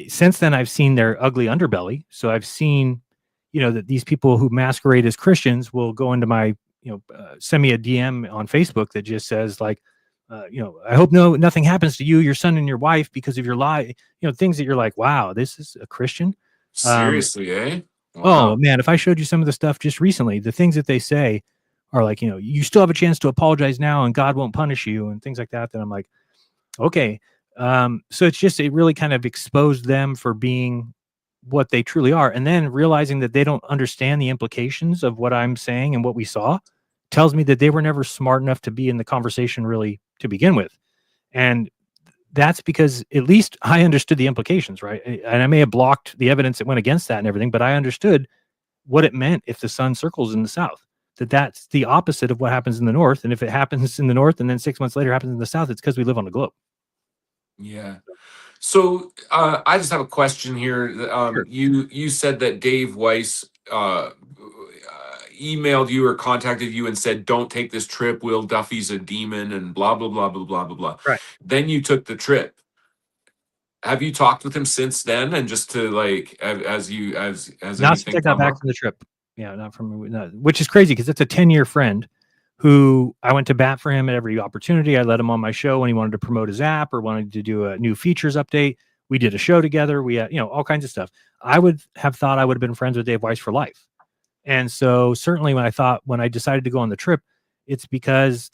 B: Since then, I've seen their ugly underbelly. So I've seen, that these people who masquerade as Christians will go into my, send me a DM on Facebook that just says like, I hope nothing happens to you, your son, and your wife because of your lie. Things that you're like, wow, this is a Christian. Um,
A: Seriously, eh?
B: Oh
A: Wow.
B: man, if I showed you some of the stuff just recently, the things that they say are like, you still have a chance to apologize now and God won't punish you and things like that. Then I'm like, okay. So it really kind of exposed them for being what they truly are. And then realizing that they don't understand the implications of what I'm saying and what we saw tells me that they were never smart enough to be in the conversation really to begin with. And that's because at least I understood the implications, right? And I may have blocked the evidence that went against that and everything, but I understood what it meant if the sun circles in the south. That's the opposite of what happens in the north. And if it happens in the north and then 6 months later happens in the south, it's because we live on a globe.
A: Yeah. So I just have a question here.
B: Sure.
A: You said that Dave Weiss emailed you or contacted you and said, "Don't take this trip. Will Duffy's a demon," and blah blah blah blah blah blah blah.
B: Right.
A: Then you took the trip. Have you talked with him since then? And just to like, as you as has
B: Not since
A: anything
B: I got
A: come
B: back
A: up?
B: from the trip. Yeah, not from no, which is crazy because it's a 10-year friend who I went to bat for him at every opportunity. I let him on my show when he wanted to promote his app or wanted to do a new features update. We did a show together. We had, all kinds of stuff. I would have thought I would have been friends with Dave Weiss for life. And so certainly when I decided to go on the trip, it's because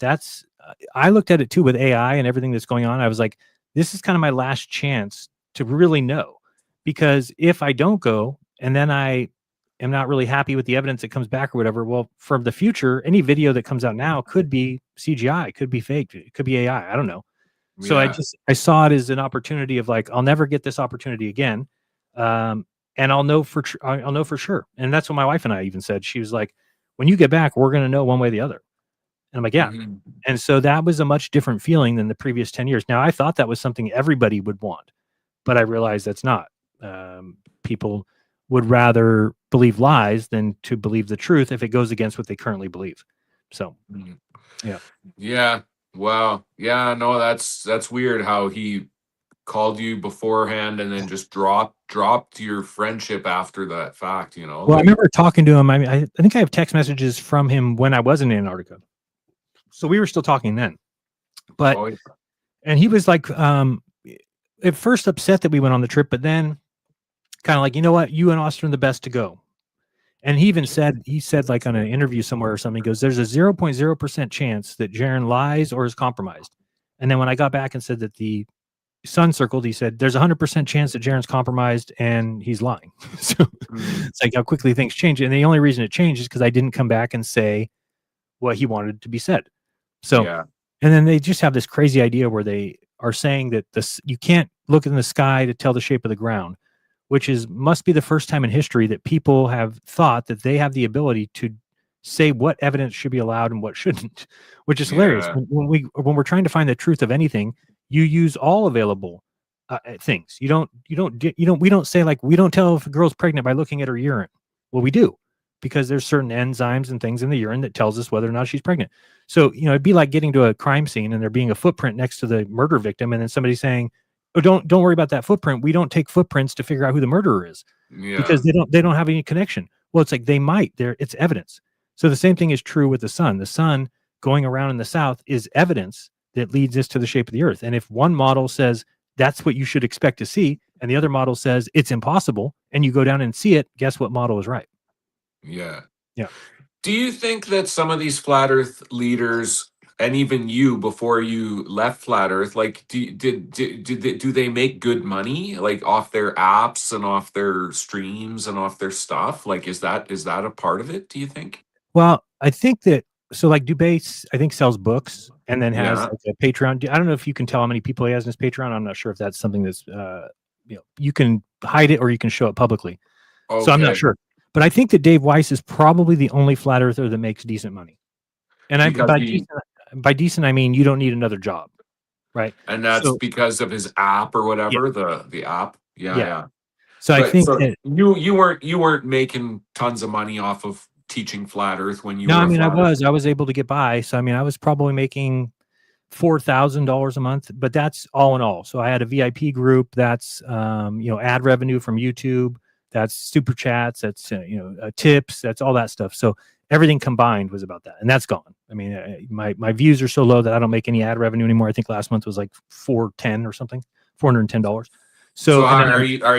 B: I looked at it too with AI and everything that's going on. I was like, this is kind of my last chance to really know, because if I don't go and then I am not really happy with the evidence that comes back or whatever, well, for the future, any video that comes out now could be CGI, could be fake, it could be AI. I don't know. So
A: Yeah.
B: I saw it as an opportunity of like, I'll never get this opportunity again. Um, and I'll know for sure. And that's what my wife and I even said. She was like, when you get back, we're going to know one way or the other. And I'm like, yeah.
A: Mhm.
B: And so that was a much different feeling than the previous 10 years. Now I thought that was something everybody would want, but I realized that's not. People would rather believe lies than to believe the truth if it goes against what they currently believe. So,
A: Mhm.
B: yeah.
A: Yeah. Wow. Yeah. No, that's weird how he called you beforehand and then just dropped your friendship after that fact.
B: Well, I
A: Like.
B: remember talking to him. I mean, I think I have text messages from him when I was in Antarctica. So we were still talking then. But
A: Oh yeah.
B: and he was like at first upset that we went on the trip, but then kind of like, you know what, you and Austin are the best to go. And he said like on an interview somewhere or something, he goes, there's a 0.0% chance that Jeran lies or is compromised. And then when I got back and said that the sun circled, he said there's a 100% chance that Jaren's compromised and he's lying. So
A: Mm,
B: it's like how quickly things change. And the only reason it changed is because I didn't come back and say what he wanted to be said. So,
A: yeah.
B: and then they just have this crazy idea where they are saying that this you can't look in the sky to tell the shape of the ground, which is must be the first time in history that people have thought that they have the ability to say what evidence should be allowed and what shouldn't, which is hilarious.
A: Yeah.
B: When we're trying to find the truth of anything, you use all available things. We don't say like we don't tell if a girl's pregnant by looking at her urine. Well, we do because there's certain enzymes and things in the urine that tells us whether or not she's pregnant. So, it'd be like getting to a crime scene and there being a footprint next to the murder victim, and then somebody saying, "Oh, don't worry about that footprint. We don't take footprints to figure out who the murderer is because
A: Yeah.
B: they don't have any connection." Well, it's like they might. It's evidence. So the same thing is true with the sun. The sun going around in the south is evidence that leads us to the shape of the earth. And if one model says that's what you should expect to see, and the other model says it's impossible, and you go down and see it, guess what model is right?
A: Yeah.
B: Yeah.
A: Do you think that some of these flat Earth leaders, and even you before you left flat Earth, like do they make good money like off their apps and off their streams and off their stuff? Like, is that a part of it? Do you think?
B: Well, I think that so like Dubase, I think sells books. and then has
A: Yeah.
B: like a Patreon. I don't know if you can tell how many people he has in his Patreon. I'm not sure if that's something that's you can hide it or you can show it publicly. So I'm not
A: Okay.
B: sure, but I think that Dave Weiss is probably the only flat earther that makes decent money. And I
A: Because he
B: by decent I mean you don't need another job, right?
A: and that's
B: So
A: because of his app or
B: yeah,
A: whatever, the app. Yeah,
B: yeah.
A: yeah.
B: So I
A: But
B: think
A: so
B: that
A: you weren't making tons of money off of teaching flat earth when you
B: no,
A: were
B: I
A: a
B: mean
A: flat earth.
B: I was able to get by. So I mean I was probably making $4,000 a month, but that's all in all. So I had a VIP group. That's ad revenue from YouTube. That's super chats. That's tips. That's all that stuff. So everything combined was about that, and that's gone. I mean, my views are so low that I don't make any ad revenue anymore. I think last month was like 410 or something, $410.
A: So
B: So and then
A: are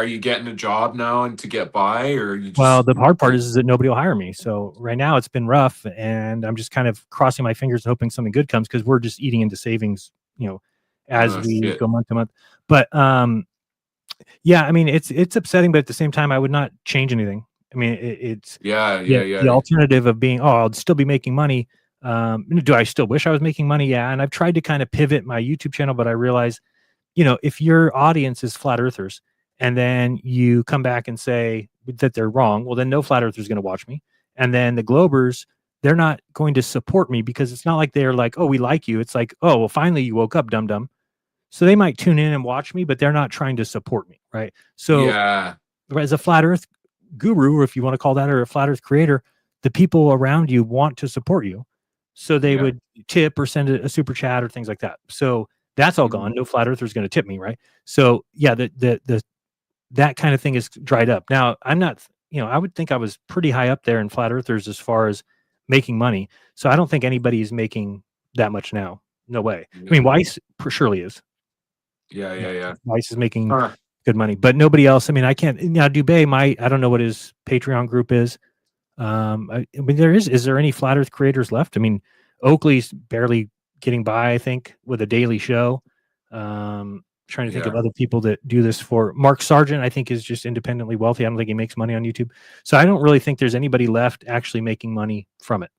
A: you getting a job now and to get by, or you
B: well,
A: just
B: the hard part is that nobody will hire me. So right now it's been rough, and I'm just kind of crossing my fingers and hoping something good comes because we're just eating into savings, as we
A: shit?
B: go month to month. But yeah, I mean it's upsetting, but at the same time, I would not change anything. I mean, it's
A: Yeah, yeah,
B: the
A: yeah,
B: alternative of being, oh, I'll still be making money. Do I still wish I was making money? Yeah, and I've tried to kind of pivot my YouTube channel, but I realize if your audience is flat earthers and then you come back and say that they're wrong, well, then no flat earthers going to watch me. And then the Globers, they're not going to support me because it's not like they're like, oh, we like you. It's like, oh, well, finally you woke up, dum dum. So they might tune in and watch me, but they're not trying to support me. Right. So
A: yeah.
B: as a flat earth guru, or if you want to call that, or a flat earth creator, the people around you want to support you. So they
A: Yeah.
B: would tip or send a super chat or things like that. So that's all
A: Mhm.
B: gone. No flat earther is going to tip me, right? So yeah, the that kind of thing is dried up. Now I'm not, I would think I was pretty high up there in flat earthers as far as making money. So I don't think anybody is making that much now. No way. I mean,
A: Yeah.
B: Weiss surely is.
A: Yeah, yeah, yeah.
B: Weiss is making
A: Huh.
B: good money, but nobody else. I mean, I can't now. Dubay might. I don't know what his Patreon group is. I mean, is there any flat Earth creators left? I mean, Oakley's barely getting by, I think, with a daily show. Trying to think of
A: Yeah.
B: other people that do this for Mark Sargent, I think is just independently wealthy. I don't think he makes money on YouTube. So I don't really think there's anybody left actually making money from it.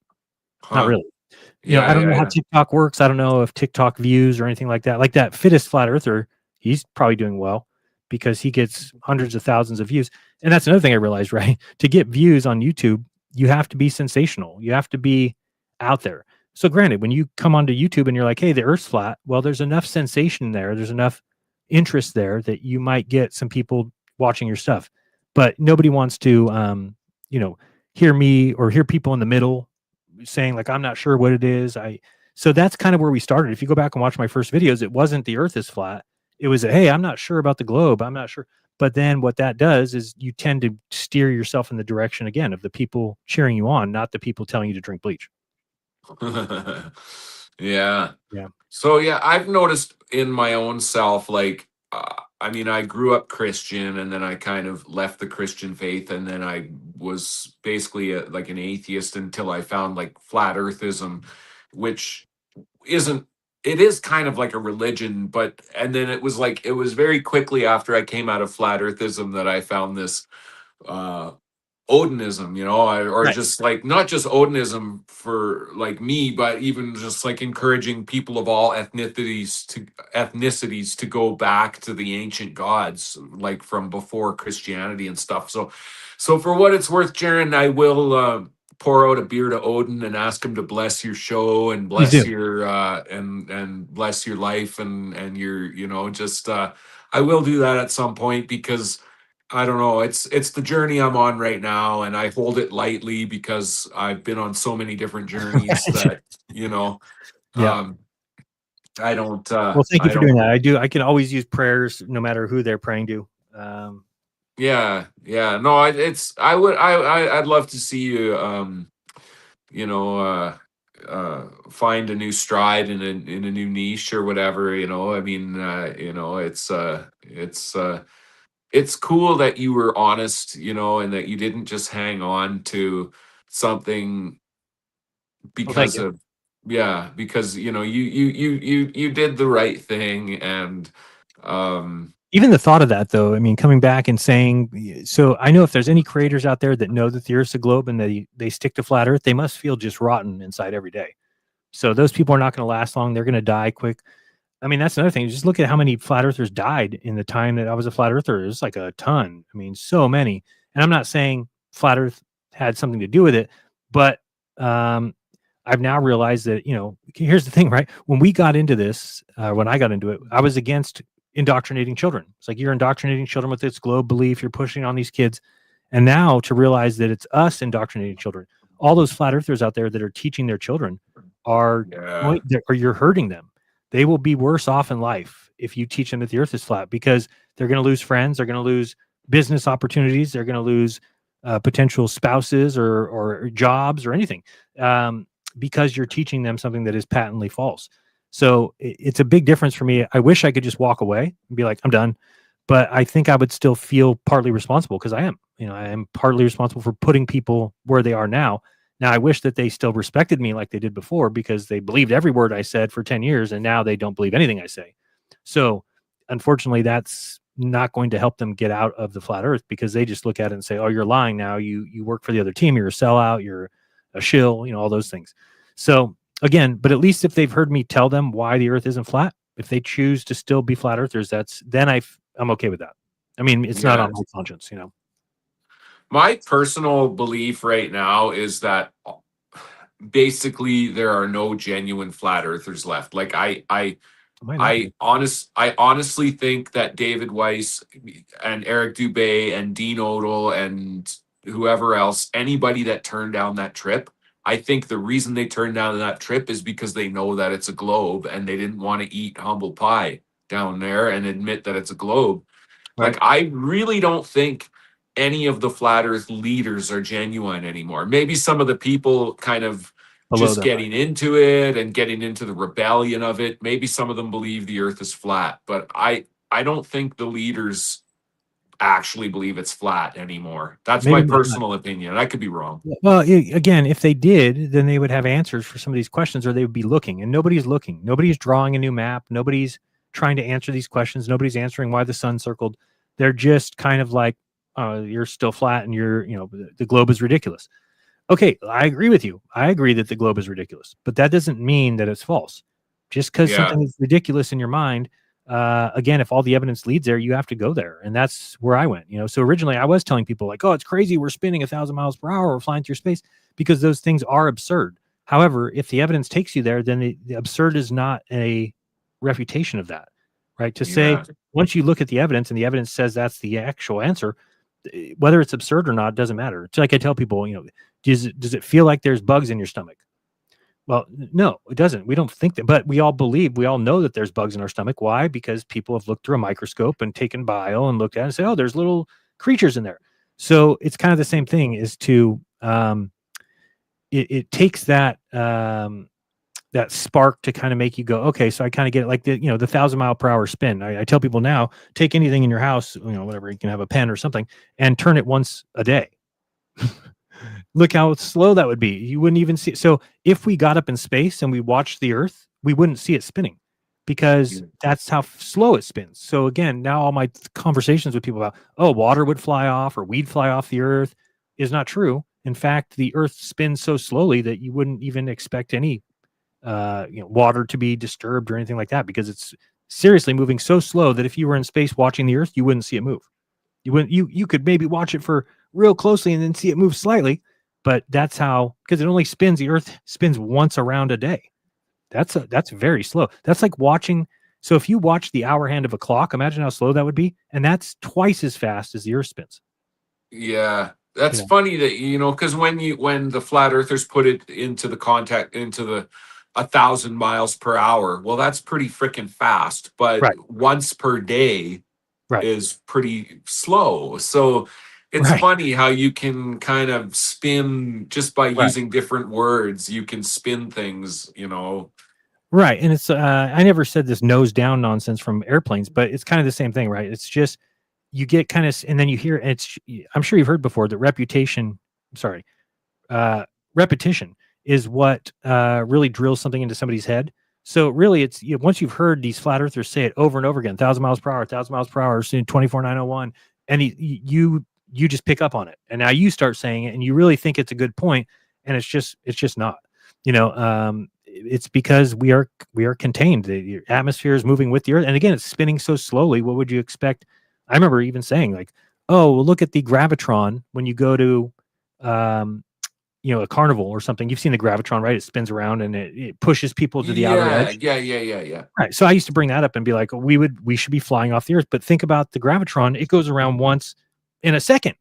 B: Not
A: Huh.
B: really.
A: Yeah,
B: I don't
A: yeah,
B: know how
A: yeah.
B: TikTok works. I don't know if TikTok views or anything like that. Like that fittest flat earther, he's probably doing well because he gets hundreds of thousands of views. And that's another thing I realized, right? To get views on YouTube, you have to be sensational. You have to be out there. So granted, when you come onto YouTube and you're like, hey, the earth's flat, well, there's enough sensation there. There's enough interest there that you might get some people watching your stuff. But nobody wants to you know, hear me or hear people in the middle saying like I'm not sure what it is. So that's kind of where we started. If you go back and watch my first videos, it wasn't the earth is flat. It was hey, I'm not sure about the globe. I'm not sure. But then what that does is you tend to steer yourself in the direction again of the people cheering you on, not the people telling you to drink bleach.
A: Yeah.
B: Yeah.
A: So yeah, I've noticed in my own self, like, I mean, I grew up Christian, and then I kind of left the Christian faith, and then I was basically like an atheist until I found like flat earthism, which isn't. It is kind of like a religion, but and then it was very quickly after I came out of flat earthism that I found this uh Odinism, or
B: Right.
A: just like not just Odinism for like me, but even just like encouraging people of all ethnicities to go back to the ancient gods, like from before Christianity and stuff. So for what it's worth, Jaron, I will pour out a beer to Odin and ask him to bless your show and
B: Please
A: bless
B: do.
A: your and bless your life and your just I will do that at some point because I don't know. It's the journey I'm on right now, and I hold it lightly because I've been on so many different journeys
B: Right.
A: that you know.
B: Yeah.
A: Um, I don't.
B: Well, thank you
A: I
B: for doing
A: don't.
B: that. I do. I can always use prayers no matter who they're praying to.
A: Yeah, yeah. No, it's. I would. I'd love to see you. You know. Find a new stride in a new niche or whatever. I mean. It's cool that you were honest, and that you didn't just hang on to something
B: Well, thank
A: because
B: you.
A: of yeah, because you did the right thing and um
B: Even the thought of that, though, I mean, coming back and saying, so I know if there's any creators out there that know that the Earth's a globe and they stick to flat Earth, they must feel just rotten inside every day. So those people are not going to last long. They're going to die quick. I mean, that's another thing. Just look at how many flat earthers died in the time that I was a flat earther. It was like a ton. I mean, so many. And I'm not saying flat earth had something to do with it, but um, I've now realized that, here's the thing, right? When we got into this, when I got into it, I was against indoctrinating children. It's like, you're indoctrinating children with this globe belief. You're pushing on these kids. And now to realize that it's us indoctrinating children, all those flat earthers out there that are teaching their children are
A: Yeah.
B: or you're hurting them. They will be worse off in life if you teach them that the earth is flat, because they're going to lose friends. They're going to lose business opportunities. They're going to lose potential spouses or jobs or anything, because you're teaching them something that is patently false. So it's a big difference for me. I wish I could just walk away and be like, I'm done. But I think I would still feel partly responsible, because I am. I am partly responsible for putting people where they are now. Now, I wish that they still respected me like they did before, because they believed every word I said for 10 years, and now they don't believe anything I say. So, unfortunately, that's not going to help them get out of the flat earth, because they just look at it and say, oh, you're lying now. You work for the other team. You're a sellout. You're a shill, all those things. So, again, but at least if they've heard me tell them why the earth isn't flat, if they choose to still be flat earthers, then I'm okay with that. I mean, it's not
A: Yeah.
B: on my conscience.
A: My personal belief right now is that basically there are no genuine flat earthers left. Like
B: It might not be.
A: I honestly think that David Weiss and Eric Dubé and Dean Odell and whoever else, anybody that turned down that trip, I think the reason they turned down that trip is because they know that it's a globe and they didn't want to eat humble pie down there and admit that it's a globe.
B: Right.
A: Like, I really don't think any of the flat earth leaders are genuine anymore. Maybe some of the people kind of
B: Below
A: just
B: them.
A: getting into it and getting into the rebellion of it. Maybe some of them believe the earth is flat, but I don't think the leaders actually believe it's flat anymore. That's my
B: Maybe not.
A: personal opinion. I could be wrong.
B: Well, again, if they did, then they would have answers for some of these questions, or they would be looking, and nobody's looking. Nobody's drawing a new map. Nobody's trying to answer these questions. Nobody's answering why the sun circled. They're just kind of like, you're still flat, and the globe is ridiculous. Okay, I agree with you. I agree that the globe is ridiculous, but that doesn't mean that it's false. Just because
A: Yeah.
B: something is ridiculous in your mind, again, if all the evidence leads there, you have to go there, and that's where I went. So originally I was telling people like, "Oh, it's crazy. We're spinning 1,000 miles per hour. We're flying through space," because those things are absurd. However, if the evidence takes you there, then the absurd is not a refutation of that, right? To say
A: Yeah.
B: once you look at the evidence and the evidence says that's the actual answer, whether it's absurd or not doesn't matter. It's like I tell people, does it feel like there's bugs in your stomach? Well, no, it doesn't. We don't think that, but we all know that there's bugs in our stomach. Why? Because people have looked through a microscope and taken bile and looked at it and say, oh, there's little creatures in there. So it's kind of the same thing is it takes that spark to kind of make you go, okay, so I kind of get it, like the 1,000-mile-per-hour spin. I tell people now, take anything in your house, whatever, you can have a pen or something, and turn it once a day. Look how slow that would be. You wouldn't even see it. So if we got up in space and we watched the Earth, we wouldn't see it spinning, because that's how slow it spins. So again, now all my conversations with people about, oh, water would fly off or we'd fly off the Earth is not true. In fact, the Earth spins so slowly that you wouldn't even expect any water to be disturbed or anything like that, because it's seriously moving so slow that if you were in space watching the Earth, you wouldn't see it move. You could maybe watch it for real closely and then see it move slightly, but that's how, because it only spins, the Earth spins once around a day. That's very slow. That's like watching. So if you watch the hour hand of a clock, imagine how slow that would be, and that's twice as fast as the Earth spins.
A: Yeah. That's funny that, because when the flat earthers put it into the 1,000 miles per hour, well, that's pretty freaking fast, but
B: Right.
A: once per day
B: Right.
A: is pretty slow. So it's
B: Right.
A: funny how you can kind of spin just by
B: Right.
A: using different words. You can spin things.
B: Right. And it's I never said this nose down nonsense from airplanes, but it's kind of the same thing, right? It's just you get kind of, and then you hear I'm sure you've heard before that repetition is what really drills something into somebody's head. So really, it's once you've heard these flat earthers say it over and over again, 1,000 miles per hour, 1,000 miles per hour, 24,901, and you just pick up on it, and now you start saying it, and you really think it's a good point, and it's just not. it's because we are contained. The atmosphere is moving with the earth, and again, it's spinning so slowly. What would you expect? I remember even saying like, "Oh, well, look at the gravitron when you go to, um, a carnival or something. You've seen the gravitron, right? It spins around and it pushes people to the outer
A: Yeah,
B: edge."
A: yeah.
B: Right. So I used to bring that up and be like, we should be flying off the earth, but think about the gravitron. It goes around once in a second.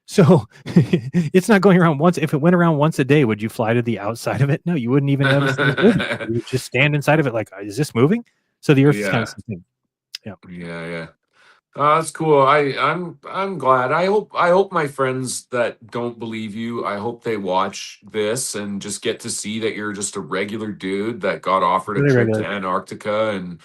B: So it's not going around once. If it went around once a day, would you fly to the outside of it? No, you wouldn't even notice it was moving. You would just stand inside of it like, is this moving? So the earth is kind of
A: Yeah,
B: something. Yeah.
A: yeah. Oh, that's cool. I'm glad. I hope my friends that don't believe you, I hope they watch this and just get to see that you're just a regular dude that got offered a
B: Really
A: trip
B: regular.
A: to Antarctica and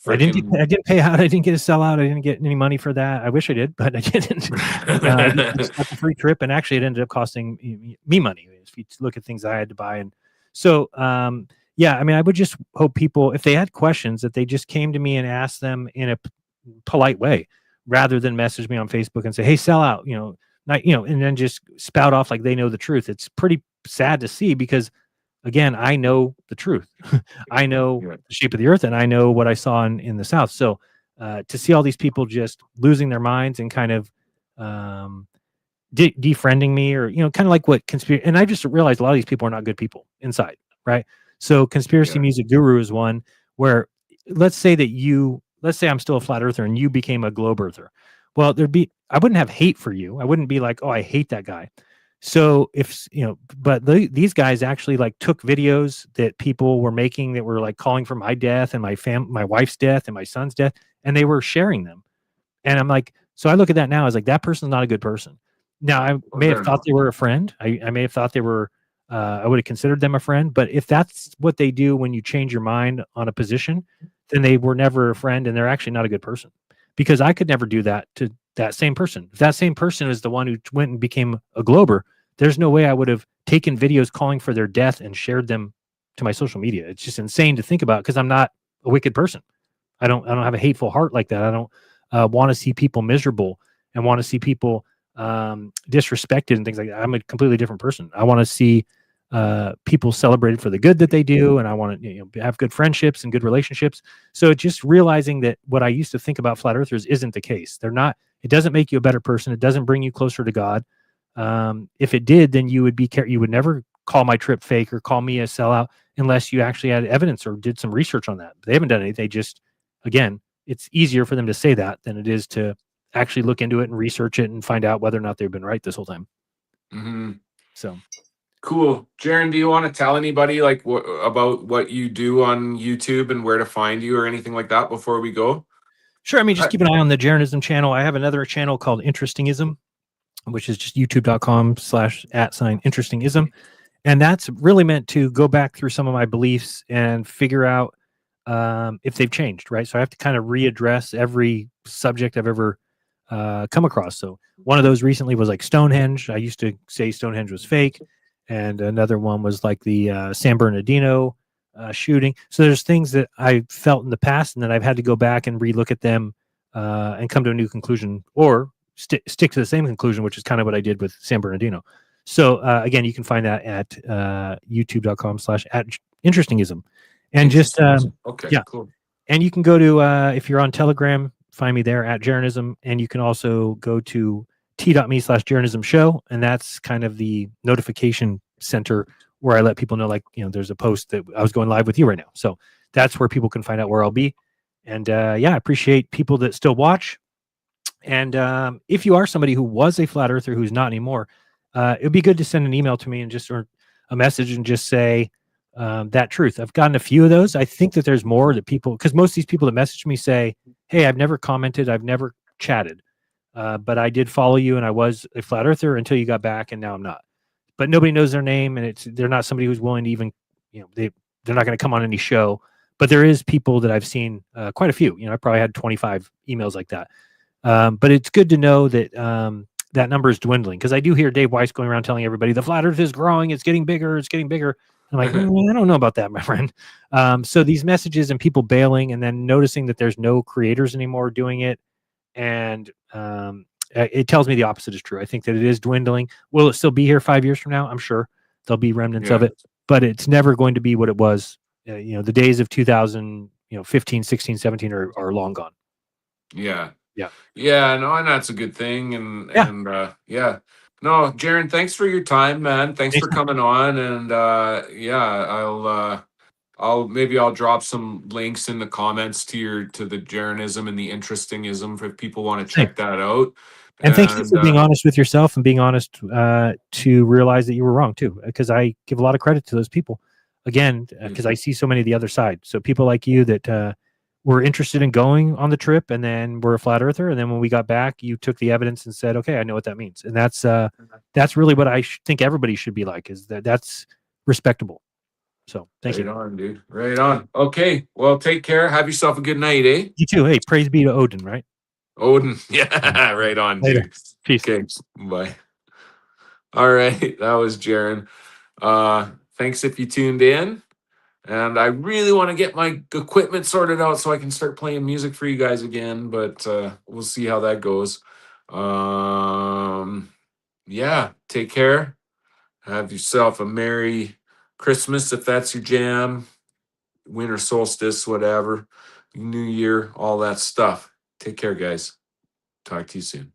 B: I
A: freaking
B: didn't pay out. I didn't get a sellout. I didn't get any money for that. I wish I did, but I didn't. I just got the free trip, and actually, it ended up costing me money. If you look at things I had to buy, and so yeah, I mean, I would just hope people, if they had questions, that they just came to me and asked them in a polite way, rather than message me on Facebook and say, "Hey, sell out," not and then just spout off like they know the truth. It's pretty sad to see because again, I know the truth. I know
A: yeah,
B: the shape of the earth, and I know what I saw in the South. So to see all these people just losing their minds and kind of um, defriending me, or kind of like what conspiracy. And I just realized a lot of these people are not good people inside, right? So conspiracy
A: yeah,
B: music guru is one where let's say I'm still a flat earther and you became a globe earther. Well, I wouldn't have hate for you. I wouldn't be like, oh, I hate that guy. So if but these guys actually like took videos that people were making that were like calling for my death and my wife's death and my son's death, and they were sharing them. And I'm like, so I look at that now as like that person's not a good person. Now I
A: well,
B: may have
A: they're
B: thought
A: not.
B: they were a friend. I may have thought they were. I would have considered them a friend. But if that's what they do when you change your mind on a position, then they were never a friend, and they're actually not a good person. Because I could never do that to that same person. If that same person is the one who went and became a glober, there's no way I would have taken videos calling for their death and shared them to my social media. It's just insane to think about because I'm not a wicked person. I don't have a hateful heart like that. I don't want to see people miserable and want to see people disrespected and things like that. I'm a completely different person. I want to see people celebrated for the good that they do, and I want to have good friendships and good relationships. So just realizing that what I used to think about flat earthers isn't the case. They're not. It doesn't make you a better person. It doesn't bring you closer to God. If it did, then you would never call my trip fake or call me a sellout unless you actually had evidence or did some research on that. They haven't done anything. They just, again, it's easier for them to say that than it is to actually look into it and research it and find out whether or not they've been right this whole time.
A: Hmm.
B: So
A: Cool. Jaron, do you want to tell anybody like about what you do on YouTube and where to find you or anything like that before we go?
B: sure. I mean, just
A: I,
B: keep an eye on the Jeranism channel. I have another channel called Interestingism, which is just youtube.com/@interestingism. And that's really meant to go back through some of my beliefs and figure out if they've changed, right? So I have to kind of readdress every subject I've ever come across. So one of those recently was like Stonehenge. I used to say Stonehenge was fake, and another one was like the San Bernardino shooting. So there's things that I felt in the past, and then I've had to go back and relook at them and come to a new conclusion, or stick to the same conclusion, which is kind of what I did with San Bernardino. So again, you can find that at youtube.com/@interestingism, and just
A: interesting. Okay,
B: yeah,
A: cool.
B: and you can go to if you're on Telegram, find me there at Jeranism, and you can also go to t.me/Jeranism show, and that's kind of the notification center where I let people know, like, there's a post that I was going live with you right now. So that's where people can find out where I'll be. And yeah, I appreciate people that still watch. And if you are somebody who was a flat earther who's not anymore, it would be good to send an email to me and or a message and just say that truth. I've gotten a few of those. I think that there's more that people, because most of these people that message me say, hey, I've never commented, I've never chatted, but I did follow you and I was a flat earther until you got back and now I'm not. But nobody knows their name, and they're not somebody who's willing to even, they're not going to come on any show. But there is people that I've seen, quite a few. I probably had 25 emails like that. But it's good to know that that number is dwindling, because I do hear Dave Weiss going around telling everybody the flat Earth is growing, it's getting bigger, it's getting bigger. I'm like, I don't know about that, my friend. So these messages and people bailing, and then noticing that there's no creators anymore doing it, and it tells me the opposite is true. I think that it is dwindling. Will it still be here 5 years from now? I'm sure there'll be remnants of
A: Yeah.
B: it. but it's never going to be what it was. The days of 2000, 15, 16, 17 are long gone.
A: Yeah.
B: Yeah.
A: Yeah, no, and that's a good thing. And
B: Yeah.
A: yeah. No, Jeran, thanks for your time, man. Thanks for
B: Anytime.
A: coming on. And yeah, I'll drop some links in the comments to the Jeranism and the interestingism if people want to
B: Same.
A: check that out.
B: And thank you
A: And
B: for being honest with yourself and being honest to realize that you were wrong too, because I give a lot of credit to those people. Again, because I see so many of the other side. So people like you that were interested in going on the trip, and then were a flat earther, and then when we got back, you took the evidence and said, "Okay, I know what that means." And that's really what I think everybody should be like. Is that's respectable. So thank you.
A: right on, dude. Right on. Okay. Well, take care. Have yourself a good night, eh?
B: You too. Hey, praise be to Odin, right?
A: Odin.
B: All right.
A: Yeah, right on,
B: Later.
A: dude.
B: Peace.
A: Okay. Bye. All right. That was Jeran. Thanks if you tuned in. And I really want to get my equipment sorted out so I can start playing music for you guys again, but we'll see how that goes. Yeah, take care. Have yourself a Merry Christmas if that's your jam, winter solstice, whatever, New Year, all that stuff. Take care, guys. Talk to you soon.